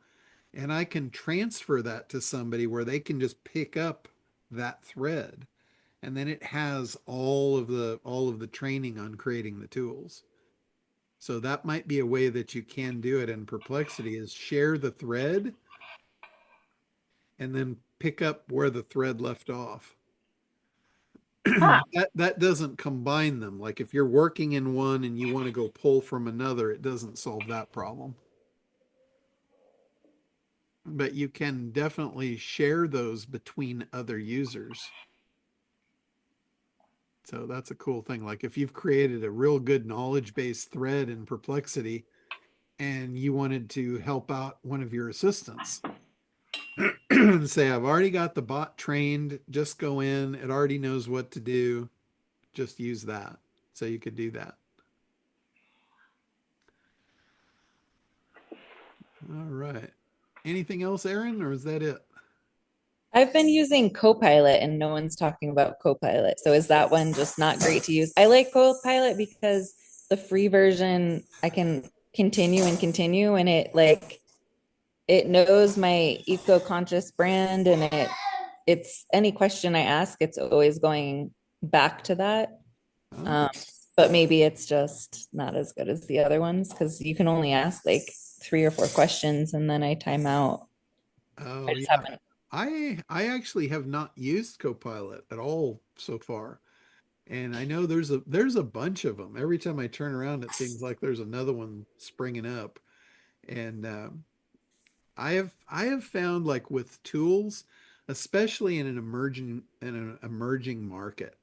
and I can transfer that to somebody where they can just pick up that thread, and then it has all of the training on creating the tools. So that might be a way that you can do it in Perplexity, is share the thread and then pick up where the thread left off. Huh. That doesn't combine them. Like if you're working in one and you want to go pull from another, it doesn't solve that problem. But you can definitely share those between other users. So that's a cool thing. Like if you've created a real good knowledge based thread in Perplexity and you wanted to help out one of your assistants, say, I've already got the bot trained, just go in, it already knows what to do, just use that. So you could do that. All right. Anything else, Aaron, or is that it? I've been using Copilot and no one's talking about Copilot. So is that one just not great to use? I like Copilot because the free version I can continue and continue and it knows my eco-conscious brand and it's any question I ask, it's always going back to that. Oh, But maybe it's just not as good as the other ones because you can only ask like 3 or 4 questions and then I time out. I oh just yeah. haven't. I actually have not used Copilot at all so far. And I know there's a bunch of them. Every time I turn around, it seems like there's another one springing up. And I have found like with tools, especially in an emerging market,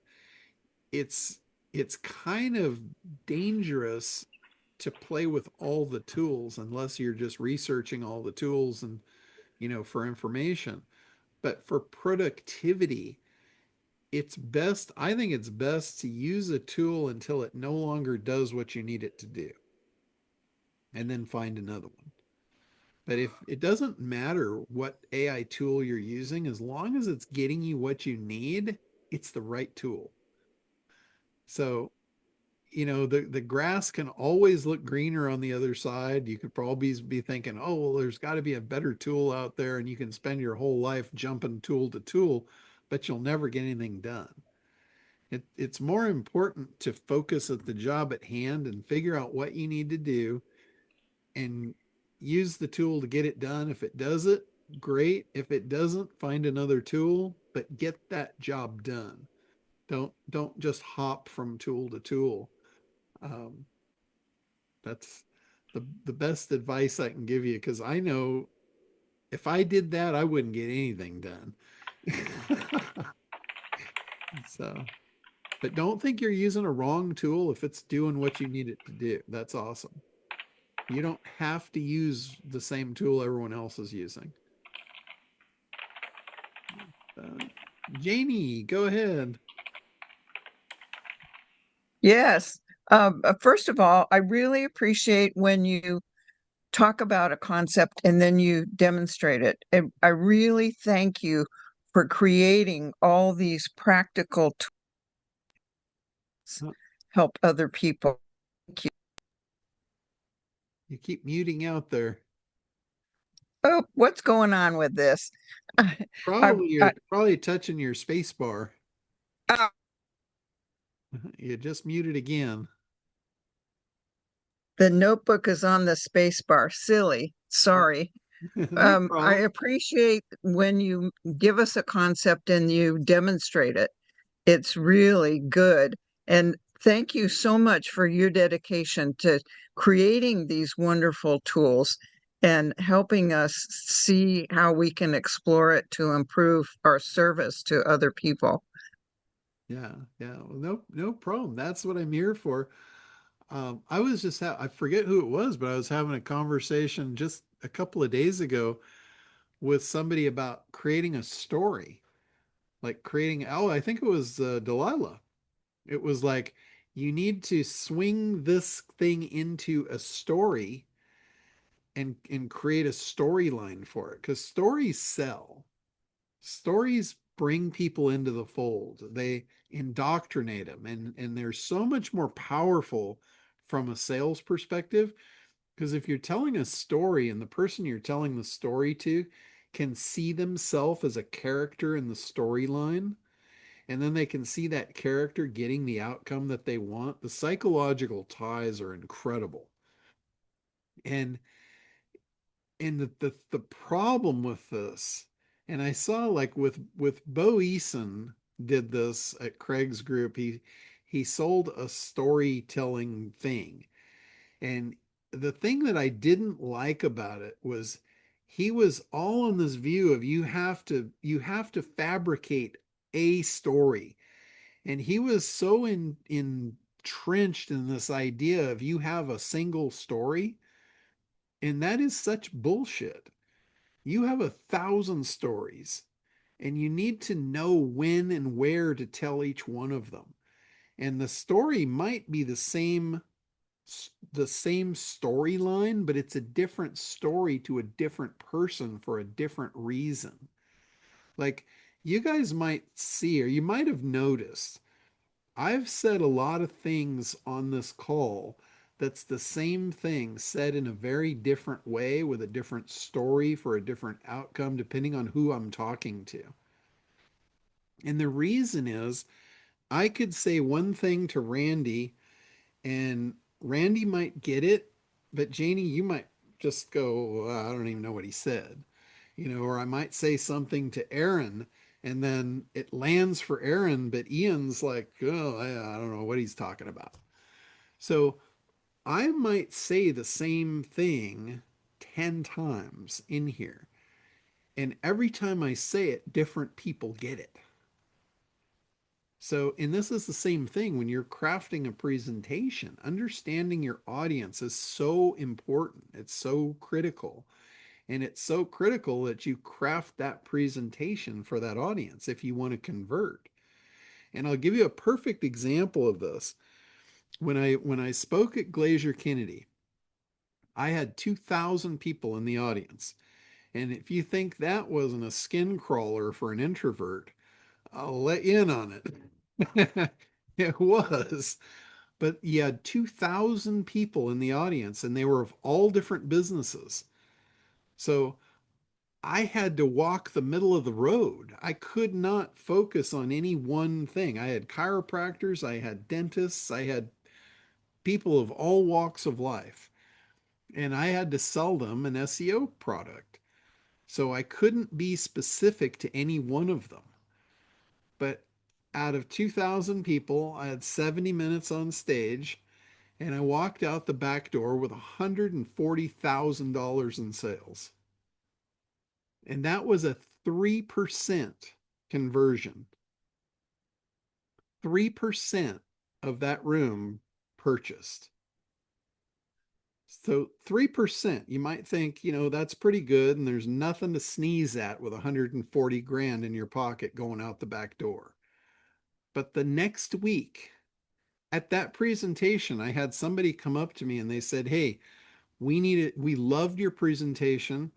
it's it's kind of dangerous to play with all the tools unless you're just researching all the tools and for information. But for productivity, I think it's best to use a tool until it no longer does what you need it to do, and then find another one. But if it doesn't matter what AI tool you're using, as long as it's getting you what you need, it's the right tool. So, the grass can always look greener on the other side. You could probably be thinking, oh, well, there's got to be a better tool out there, and you can spend your whole life jumping tool to tool, but you'll never get anything done. It's more important to focus at the job at hand and figure out what you need to do and use the tool to get it done. If it does it, great. If it doesn't, find another tool, but get that job done. Don't just hop from tool to tool. Um, that's the best advice I can give you because I know if I did that, I wouldn't get anything done. So, but don't think you're using a wrong tool if it's doing what you need it to do. That's awesome. You don't have to use the same tool everyone else is using. Uh, Janie, go ahead. Yes. First of all, I really appreciate when you talk about a concept and then you demonstrate it. And I really thank you for creating all these practical tools Oh, help other people. Thank you. you keep muting out there. Oh, what's going on with this? I, You're probably touching your space bar. uh, You just muted again. the notebook is on the space bar. Silly. Sorry. No I problem. appreciate when you give us a concept and you demonstrate it. It's really good. And thank you so much for your dedication to creating these wonderful tools and helping us see how we can explore it to improve our service to other people. Yeah, yeah. Well, no problem. That's what I'm here for. I was just I forget who it was, but I was having a conversation just a couple of days ago with somebody about creating a story, like I think it was Delilah. It was like, you need to swing this thing into a story and create a storyline for it because stories sell. Stories bring people into the fold. They indoctrinate them, and they're so much more powerful from a sales perspective because if you're telling a story and the person you're telling the story to can see themselves as a character in the storyline, and then they can see that character getting the outcome that they want, the psychological ties are incredible. And the problem with this, and I saw like with Bo Eason did this at Craig's group. He sold a storytelling thing. And the thing that I didn't like about it was he was all on this view of you have to fabricate a story. And he was so entrenched in this idea of you have a single story, and that is such bullshit. You have 1,000 stories, and you need to know when and where to tell each one of them. And the story might be the same storyline, but it's a different story to a different person for a different reason. Like, you guys might see, or you might have noticed, I've said a lot of things on this call that's the same thing said in a very different way with a different story for a different outcome, depending on who I'm talking to. And the reason is I could say one thing to Randy, and Randy might get it, but Janie, you might just go, I don't even know what he said. Or I might say something to Aaron, and then it lands for Aaron, but Ian's like, oh, I don't know what he's talking about. So I might say the same thing 10 times in here. And every time I say it, different people get it. So, and this is the same thing when you're crafting a presentation. Understanding your audience is so important. It's so critical. And it's so critical that you craft that presentation for that audience if you want to convert. And I'll give you a perfect example of this. When I spoke at Glacier Kennedy, I had 2,000 people in the audience. And if you think that wasn't a skin crawler for an introvert, I'll let you in on it. It was. But you had 2,000 people in the audience, and they were of all different businesses. So I had to walk the middle of the road. I could not focus on any one thing. I had chiropractors, I had dentists, I had people of all walks of life, and I had to sell them an SEO product. So I couldn't be specific to any one of them. But out of 2,000 people, I had 70 minutes on stage, and I walked out the back door with $140,000 in sales. And that was a 3% conversion. 3% of that room purchased. So 3%, you might think, that's pretty good, and there's nothing to sneeze at with 140 grand in your pocket going out the back door. But the next week, at that presentation, I had somebody come up to me and they said, hey, we loved your presentation.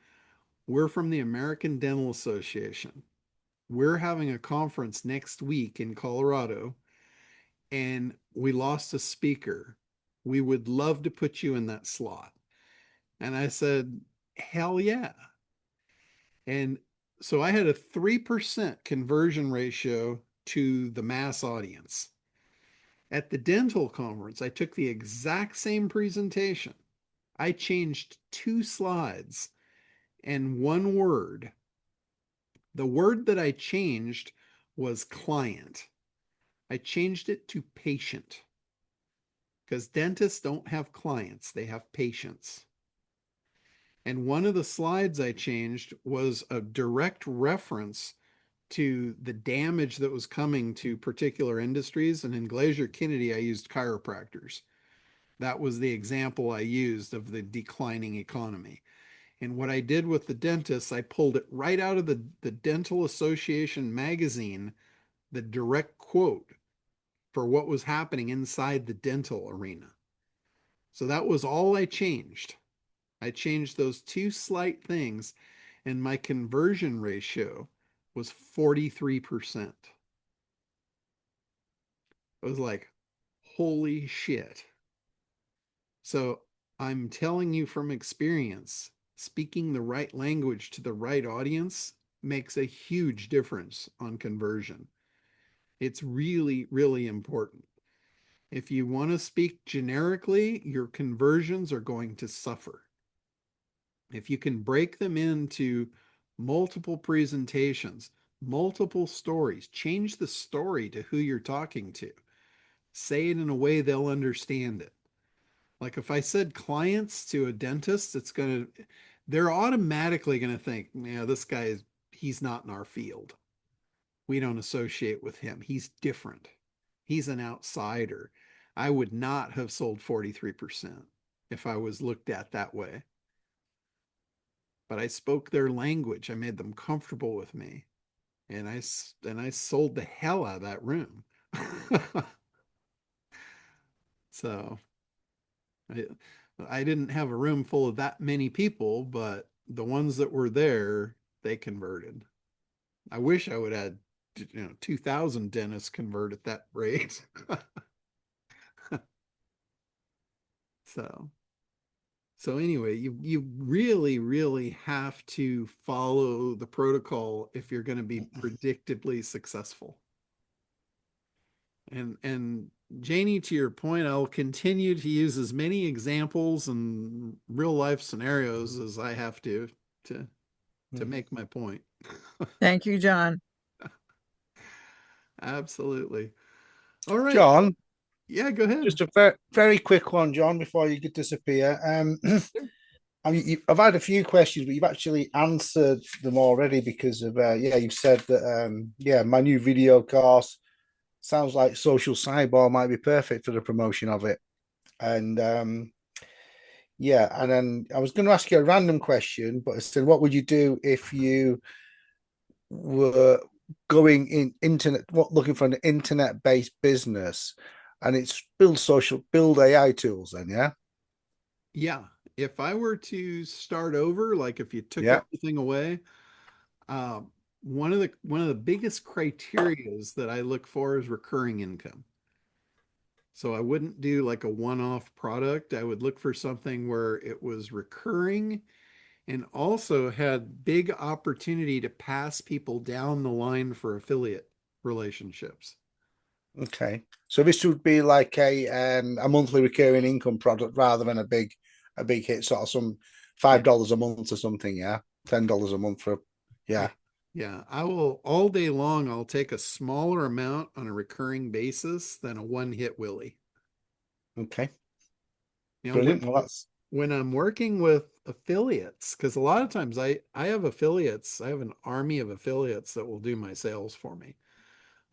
We're from the American Dental Association. We're having a conference next week in Colorado, and we lost a speaker. We would love to put you in that slot. And I said, hell yeah. And so I had a 3% conversion ratio to the mass audience. At the dental conference, I took the exact same presentation. I changed 2 slides and 1 word. The word that I changed was client. I changed it to patient, because dentists don't have clients, they have patients. And one of the slides I changed was a direct reference to the damage that was coming to particular industries. And in Glacier Kennedy, I used chiropractors. That was the example I used of the declining economy. And what I did with the dentists, I pulled it right out of the Dental Association magazine, the direct quote for what was happening inside the dental arena. So that was all I changed. I changed those 2 slight things, and my conversion ratio was 43%. I was like, holy shit. So I'm telling you from experience, speaking the right language to the right audience makes a huge difference on conversion. It's really, really important. If you want to speak generically, your conversions are going to suffer. If you can break them into multiple presentations, multiple stories, change the story to who you're talking to, say it in a way they'll understand it. Like if I said clients to a dentist, they're automatically going to think, yeah, this guy he's not in our field. We don't associate with him. He's different. He's an outsider. I would not have sold 43% if I was looked at that way. But I spoke their language. I made them comfortable with me. And I sold the hell out of that room. So I, I didn't have a room full of that many people, but the ones that were there, they converted. I wish I would have had 2,000 dentists convert at that rate. So so anyway, you really, really have to follow the protocol if you're going to be predictably successful. And Janie, to your point, I'll continue to use as many examples and real life scenarios as I have to make my point. Thank you, John. Absolutely. All right. John, Yeah, go ahead. just a very quick one, John, before you could disappear. I mean, I've had a few questions, but you've actually answered them already because of yeah, you've said that yeah, my new video course sounds like Social Cyborg might be perfect for the promotion of it, and yeah, and then I was going to ask you a random question, but I said, what would you do if you were going in internet, what looking for an internet-based business, and it's build AI tools? Then, yeah, Yeah. If I were to start over, like if you took yeah, everything away, uh, one of the biggest criterias that I look for is recurring income. So I wouldn't do like a one-off product. I would look for something where it was recurring and also had big opportunity to pass people down the line for affiliate relationships. okay. So this would be like a monthly recurring income product rather than a big hit, sort of some Yeah. $5 a month or something, yeah, $10 a month for yeah. Yeah, I will all day long. I'll take a smaller amount on a recurring basis than a one-hit Willie. Okay, You know, brilliant. Well, that's when I'm working with affiliates, because a lot of times I have affiliates, I have an army of affiliates that will do my sales for me.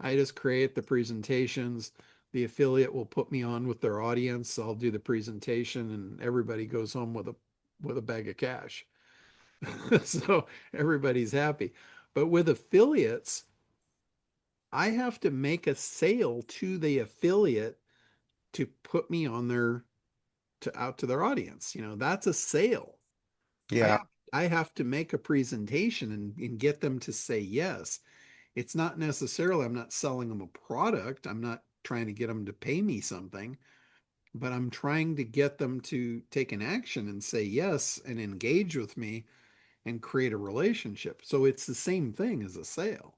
I just create the presentations. The affiliate will put me on with their audience. I'll do the presentation, and everybody goes home with a bag of cash. So everybody's happy. But with affiliates, I have to make a sale to the affiliate to put me on their to out to their audience. That's a sale. I yeah, I have to make a presentation and get them to say yes. It's not necessarily I'm not selling them a product. I'm not trying to get them to pay me something, but I'm trying to get them to take an action and say yes and engage with me and create a relationship. So it's the same thing as a sale.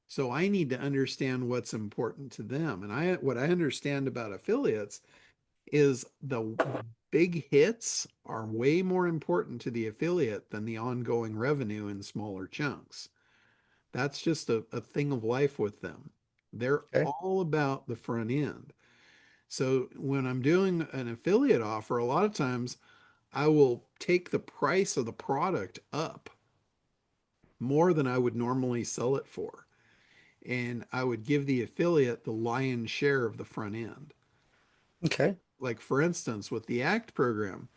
So I need to understand what's important to them. And what I understand about affiliates is the big hits are way more important to the affiliate than the ongoing revenue in smaller chunks. That's just a thing of life with them. They're okay, all about the front end. So when I'm doing an affiliate offer, a lot of times I will take the price of the product up more than I would normally sell it for. And I would give the affiliate the lion's share of the front end. okay, Like for instance, with the ACT program,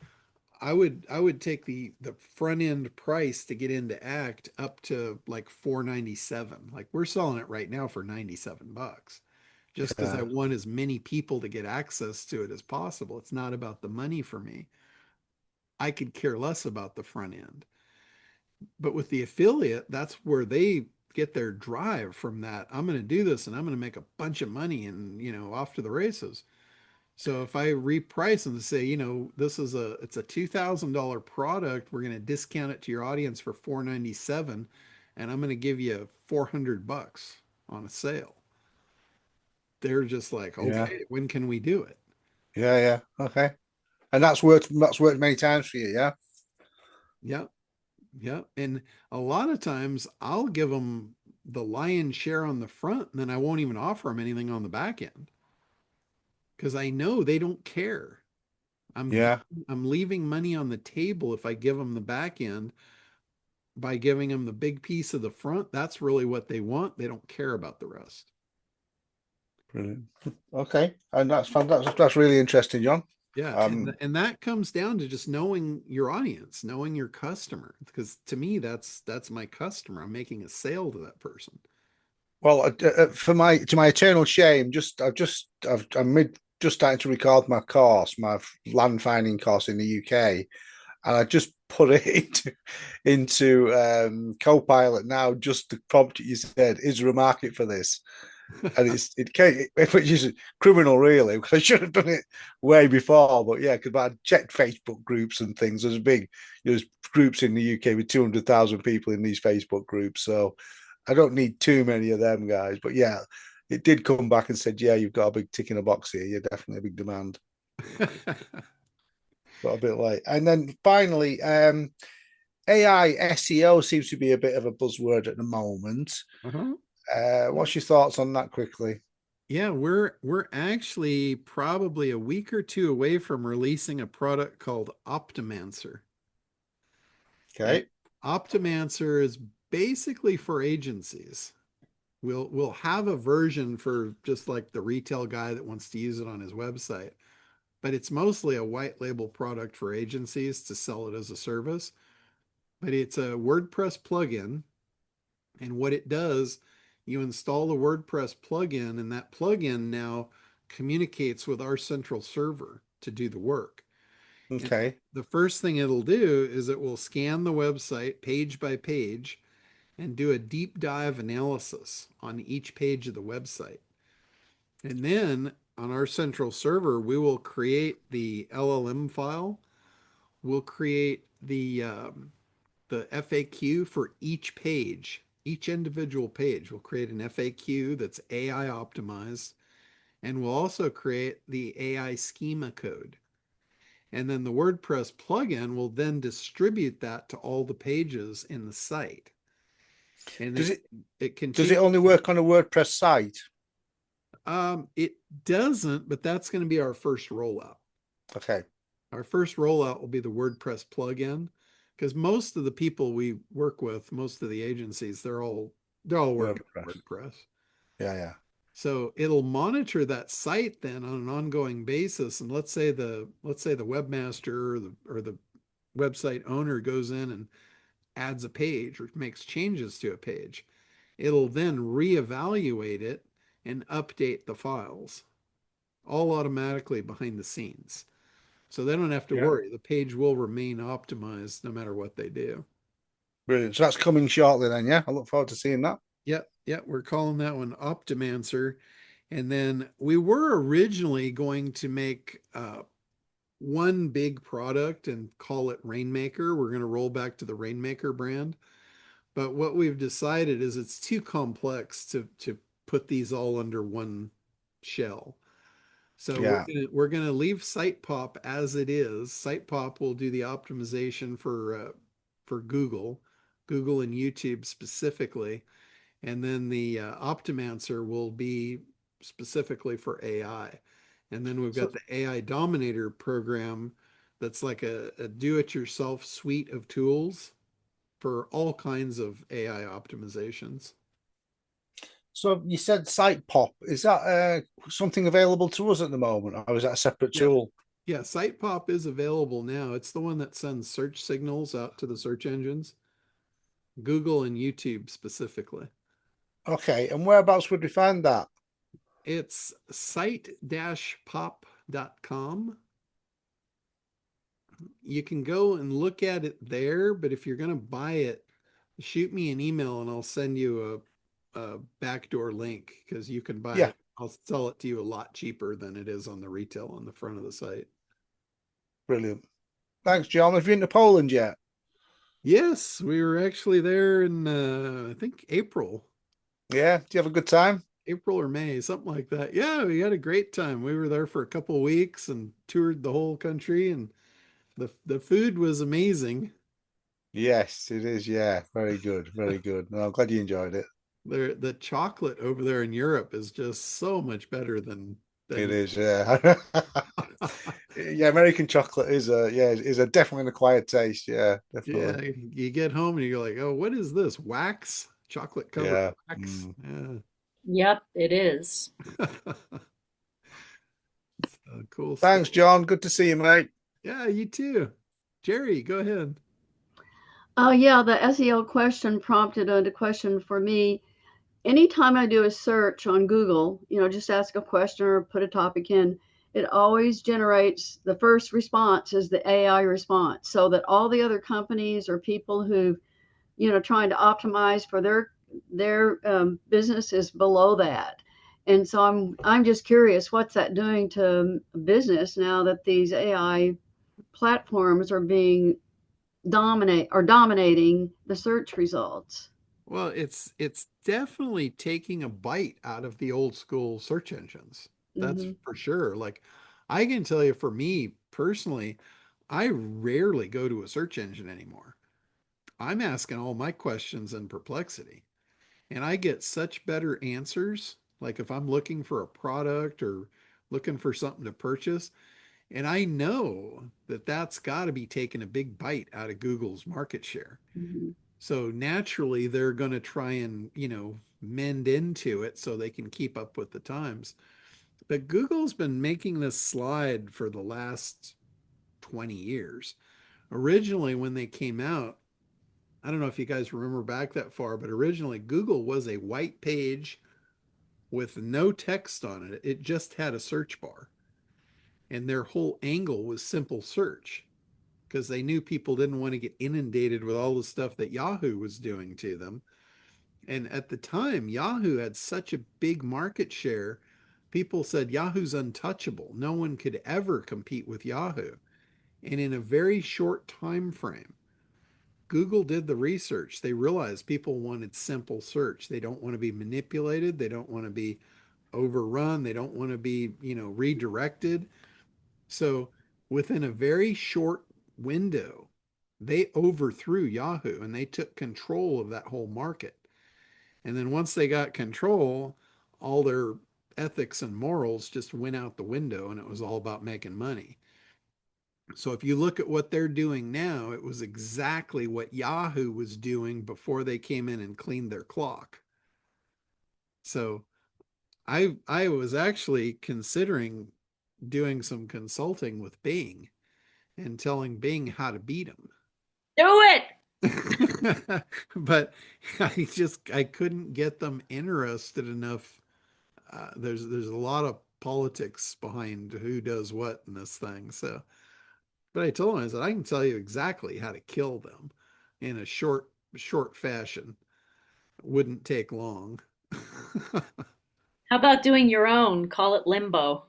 I would take the front end price to get into ACT up to like 497. Like we're selling it right now for 97 bucks. Just because I yeah, want as many people to get access to it as possible. It's not about the money for me. I could care less about the front end. But with the affiliate, that's where they get their drive from that. I'm going to do this and I'm going to make a bunch of money and, off to the races. So if I reprice and say, it's a $2,000 product, we're going to discount it to your audience for 497 and I'm going to give you 400 bucks on a sale. They're just like, yeah, okay, when can we do it? yeah, yeah. Okay, and that's worked many times for you, yeah. Yeah. Yeah. And a lot of times I'll give them the lion's share on the front and then I won't even offer them anything on the back end because I know they don't care. Yeah. I'm leaving money on the table if I give them the back end by giving them the big piece of the front. That's really what they want. They don't care about the rest. Brilliant. Okay, and that's fantastic. That's really interesting, John. Yeah, and that comes down to just knowing your audience, knowing your customer. Because to me, that's my customer. I'm making a sale to that person. Well, for my eternal shame, just starting to record my course, my land finding course in the UK, and I just put it into Copilot now. Just the prompt you said, is there a market for this? And which is criminal, really, because I should have done it way before. But yeah, because I checked Facebook groups and things. There's groups in the UK with 200,000 people in these Facebook groups, so I don't need too many of them guys. But yeah, it did come back and said, yeah, you've got a big tick in a box here. You're definitely a big demand. Got a bit late. And then finally, AI SEO seems to be a bit of a buzzword at the moment. What's your thoughts on that quickly? Yeah, we're actually probably a week or two away from releasing a product called Optimancer. And Okay. Optimancer is basically for agencies. We'll have a version for just like the retail guy that wants to use it on his website, but it's mostly a white label product for agencies to sell it as a service. But it's a WordPress plugin, and what it does, you install the WordPress plugin, and that plugin now communicates with our central server to do the work. And Okay. the first thing it'll do is it will scan the website page by page and do a deep dive analysis on each page of the website. And then on our central server, we will create the LLM file. We'll create the FAQ for each page, each individual page. We'll create an FAQ that's AI optimized, and we'll also create the AI schema code. And then the WordPress plugin will then distribute that to all the pages in the site. And it can does it change. only work on a WordPress site? It doesn't, but that's going to be our first rollout. Okay. Our first rollout will be the WordPress plugin, because most of the people we work with, most of the agencies, they're all working on WordPress. Yeah. So it'll monitor that site then on an ongoing basis. And let's say the webmaster or the website owner goes in and adds a page or makes changes to a page. It'll then reevaluate it and update the files all automatically behind the scenes. So they don't have to worry. The page will remain optimized no matter what they do. Brilliant. So that's coming shortly then, yeah? I look forward to seeing that. Yep. We're calling that one Optimancer. And then we were originally going to make one big product and call it Rainmaker. We're going to roll back to the Rainmaker brand. But what we've decided is it's too complex to put these all under one shell. So Yeah. we're gonna leave SitePop as it is. SitePop will do the optimization for Google and YouTube specifically, and then the Optimancer will be specifically for AI. And then we've got the AI Dominator program that's like a do-it-yourself suite of tools for all kinds of AI optimizations. So you said Site Pop. Is that something available to us at the moment, or is that a separate tool? Yeah, SitePop is available now. It's the one that sends search signals out to the search engines, Google and YouTube specifically. Okay, and whereabouts would we find that? It's site-pop.com. You can go and look at it there, but if you're going to buy it, shoot me an email and I'll send you a backdoor link, because you can buy it. I'll sell it to you a lot cheaper than it is on the retail on the front of the site. Brilliant. Thanks, John. Have you been to Poland yet? Yes, we were actually there in I think April. Yeah. Do you have a good time? April or May, something like that. Yeah, we had a great time. We were there for a couple of weeks and toured the whole country, and the food was amazing. Yes, it is. Yeah, very good, very good. No, I'm glad you enjoyed it. The chocolate over there in Europe is just so much better than It is. Yeah. Yeah, American chocolate is a definitely an acquired taste. Yeah, definitely. Yeah, you get home and you go like, oh, what is this? Wax? Chocolate covered wax? Mm. Yeah. Yep, it is. Cool Thanks, stuff. John. Good to see you, mate. Yeah, you too. Jerry, go ahead. Yeah, the SEO question prompted a question for me. Anytime I do a search on Google, just ask a question or put a topic in, it always generates the first response is the AI response, so that all the other companies or people who, trying to optimize for their business is below that. And so I'm just curious, what's that doing to business now that these AI platforms are being dominating the search results? Well, it's definitely taking a bite out of the old school search engines. That's Hmm. for sure. Like I can tell you for me personally, I rarely go to a search engine anymore. I'm asking all my questions in Perplexity, and I get such better answers. Like if I'm looking for a product or looking for something to purchase, and I know that that's got to be taking a big bite out of Google's market share. Hmm. So naturally, they're going to try and, mend into it so they can keep up with the times. But Google's been making this slide for the last 20 years. Originally, when they came out, I don't know if you guys remember back that far, but originally Google was a white page with no text on it. It just had a search bar. And their whole angle was simple search because they knew people didn't want to get inundated with all the stuff that Yahoo was doing to them. And at the time, Yahoo had such a big market share. People said Yahoo's untouchable. No one could ever compete with Yahoo. And in a very short time frame, Google did the research. They realized people wanted simple search. They don't want to be manipulated. They don't want to be overrun. They don't want to be, redirected. So within a very short window, they overthrew Yahoo and they took control of that whole market. And then once they got control, all their ethics and morals just went out the window and it was all about making money. So if you look at what they're doing now, it was exactly what Yahoo was doing before they came in and cleaned their clock. So I was actually considering doing some consulting with Bing and telling Bing how to beat them. Do it. But I couldn't get them interested enough. There's a lot of politics behind who does what in this thing. So, but I told him, I said I can tell you exactly how to kill them in a short fashion. Wouldn't take long. How about doing your own? Call it limbo.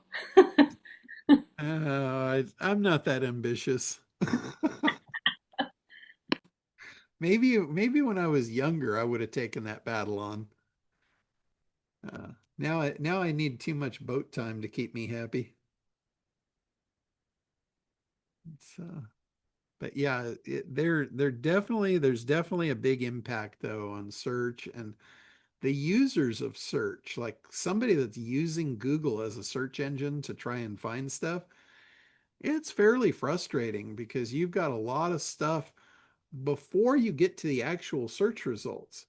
I'm not that ambitious. Maybe when I was younger, I would have taken that battle on. Now I need too much boat time to keep me happy. It's, but yeah, they're definitely there's definitely a big impact though on search and the users of search, like somebody that's using Google as a search engine to try and find stuff. It's fairly frustrating because you've got a lot of stuff before you get to the actual search results.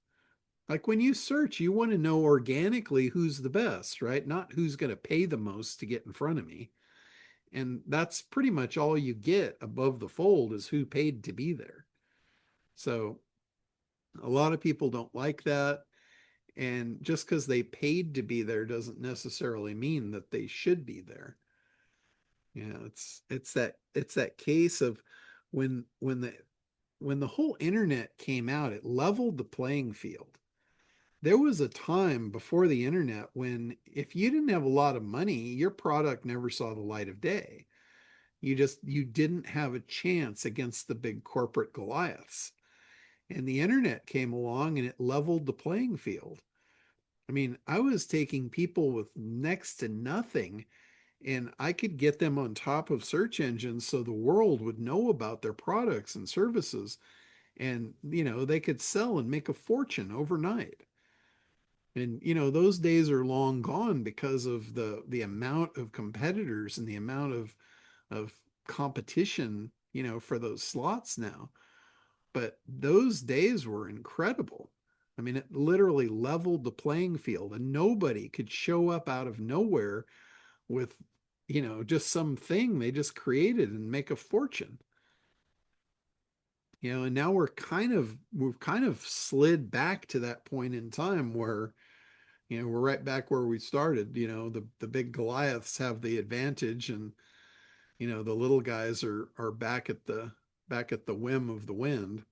Like when you search, you want to know organically who's the best, right? Not who's going to pay the most to get in front of me. And that's pretty much all you get above the fold is who paid to be there. So a lot of people don't like that. And just because they paid to be there doesn't necessarily mean that they should be there. It's that case of when the whole internet came out, it leveled the playing field. There was a time before the internet when if you didn't have a lot of money, your product never saw the light of day. You didn't have a chance against the big corporate Goliaths. And the internet came along and it leveled the playing field. I mean, I was taking people with next to nothing and I could get them on top of search engines so the world would know about their products and services and they could sell and make a fortune overnight. And those days are long gone because of the amount of competitors and the amount of competition, for those slots now. But those days were incredible. I mean, it literally leveled the playing field, and nobody could show up out of nowhere with, just something they just created and make a fortune. And now we've kind of slid back to that point in time where, we're right back where we started. The big Goliaths have the advantage, and the little guys are back at the whim of the wind.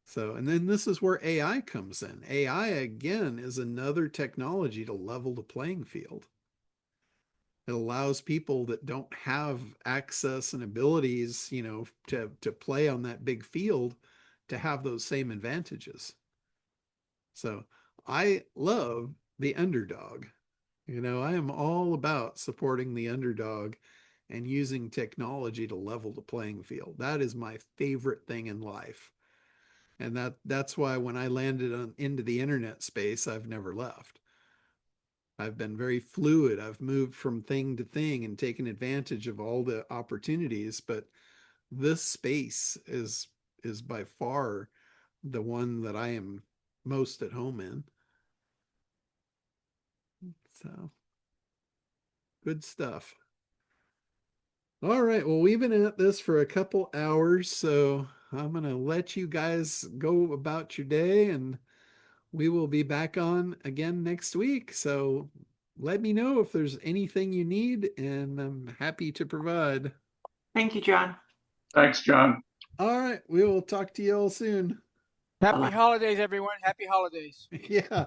So, and then this is where AI comes in. AI again is another technology to level the playing field. It allows people that don't have access and abilities, to play on that big field to have those same advantages. So I love the underdog. I am all about supporting the underdog and using technology to level the playing field. That is my favorite thing in life. And that's why when I landed into the internet space, I've never left. I've been very fluid. I've moved from thing to thing and taken advantage of all the opportunities, but this space is by far the one that I am most at home in. So good stuff. All right, well, we've been at this for a couple hours, so I'm going to let you guys go about your day, and we will be back on again next week. So let me know if there's anything you need, and I'm happy to provide. Thank you, John. Thanks, John. All right, we will talk to you all soon. Happy holidays, everyone. Happy holidays. Yeah.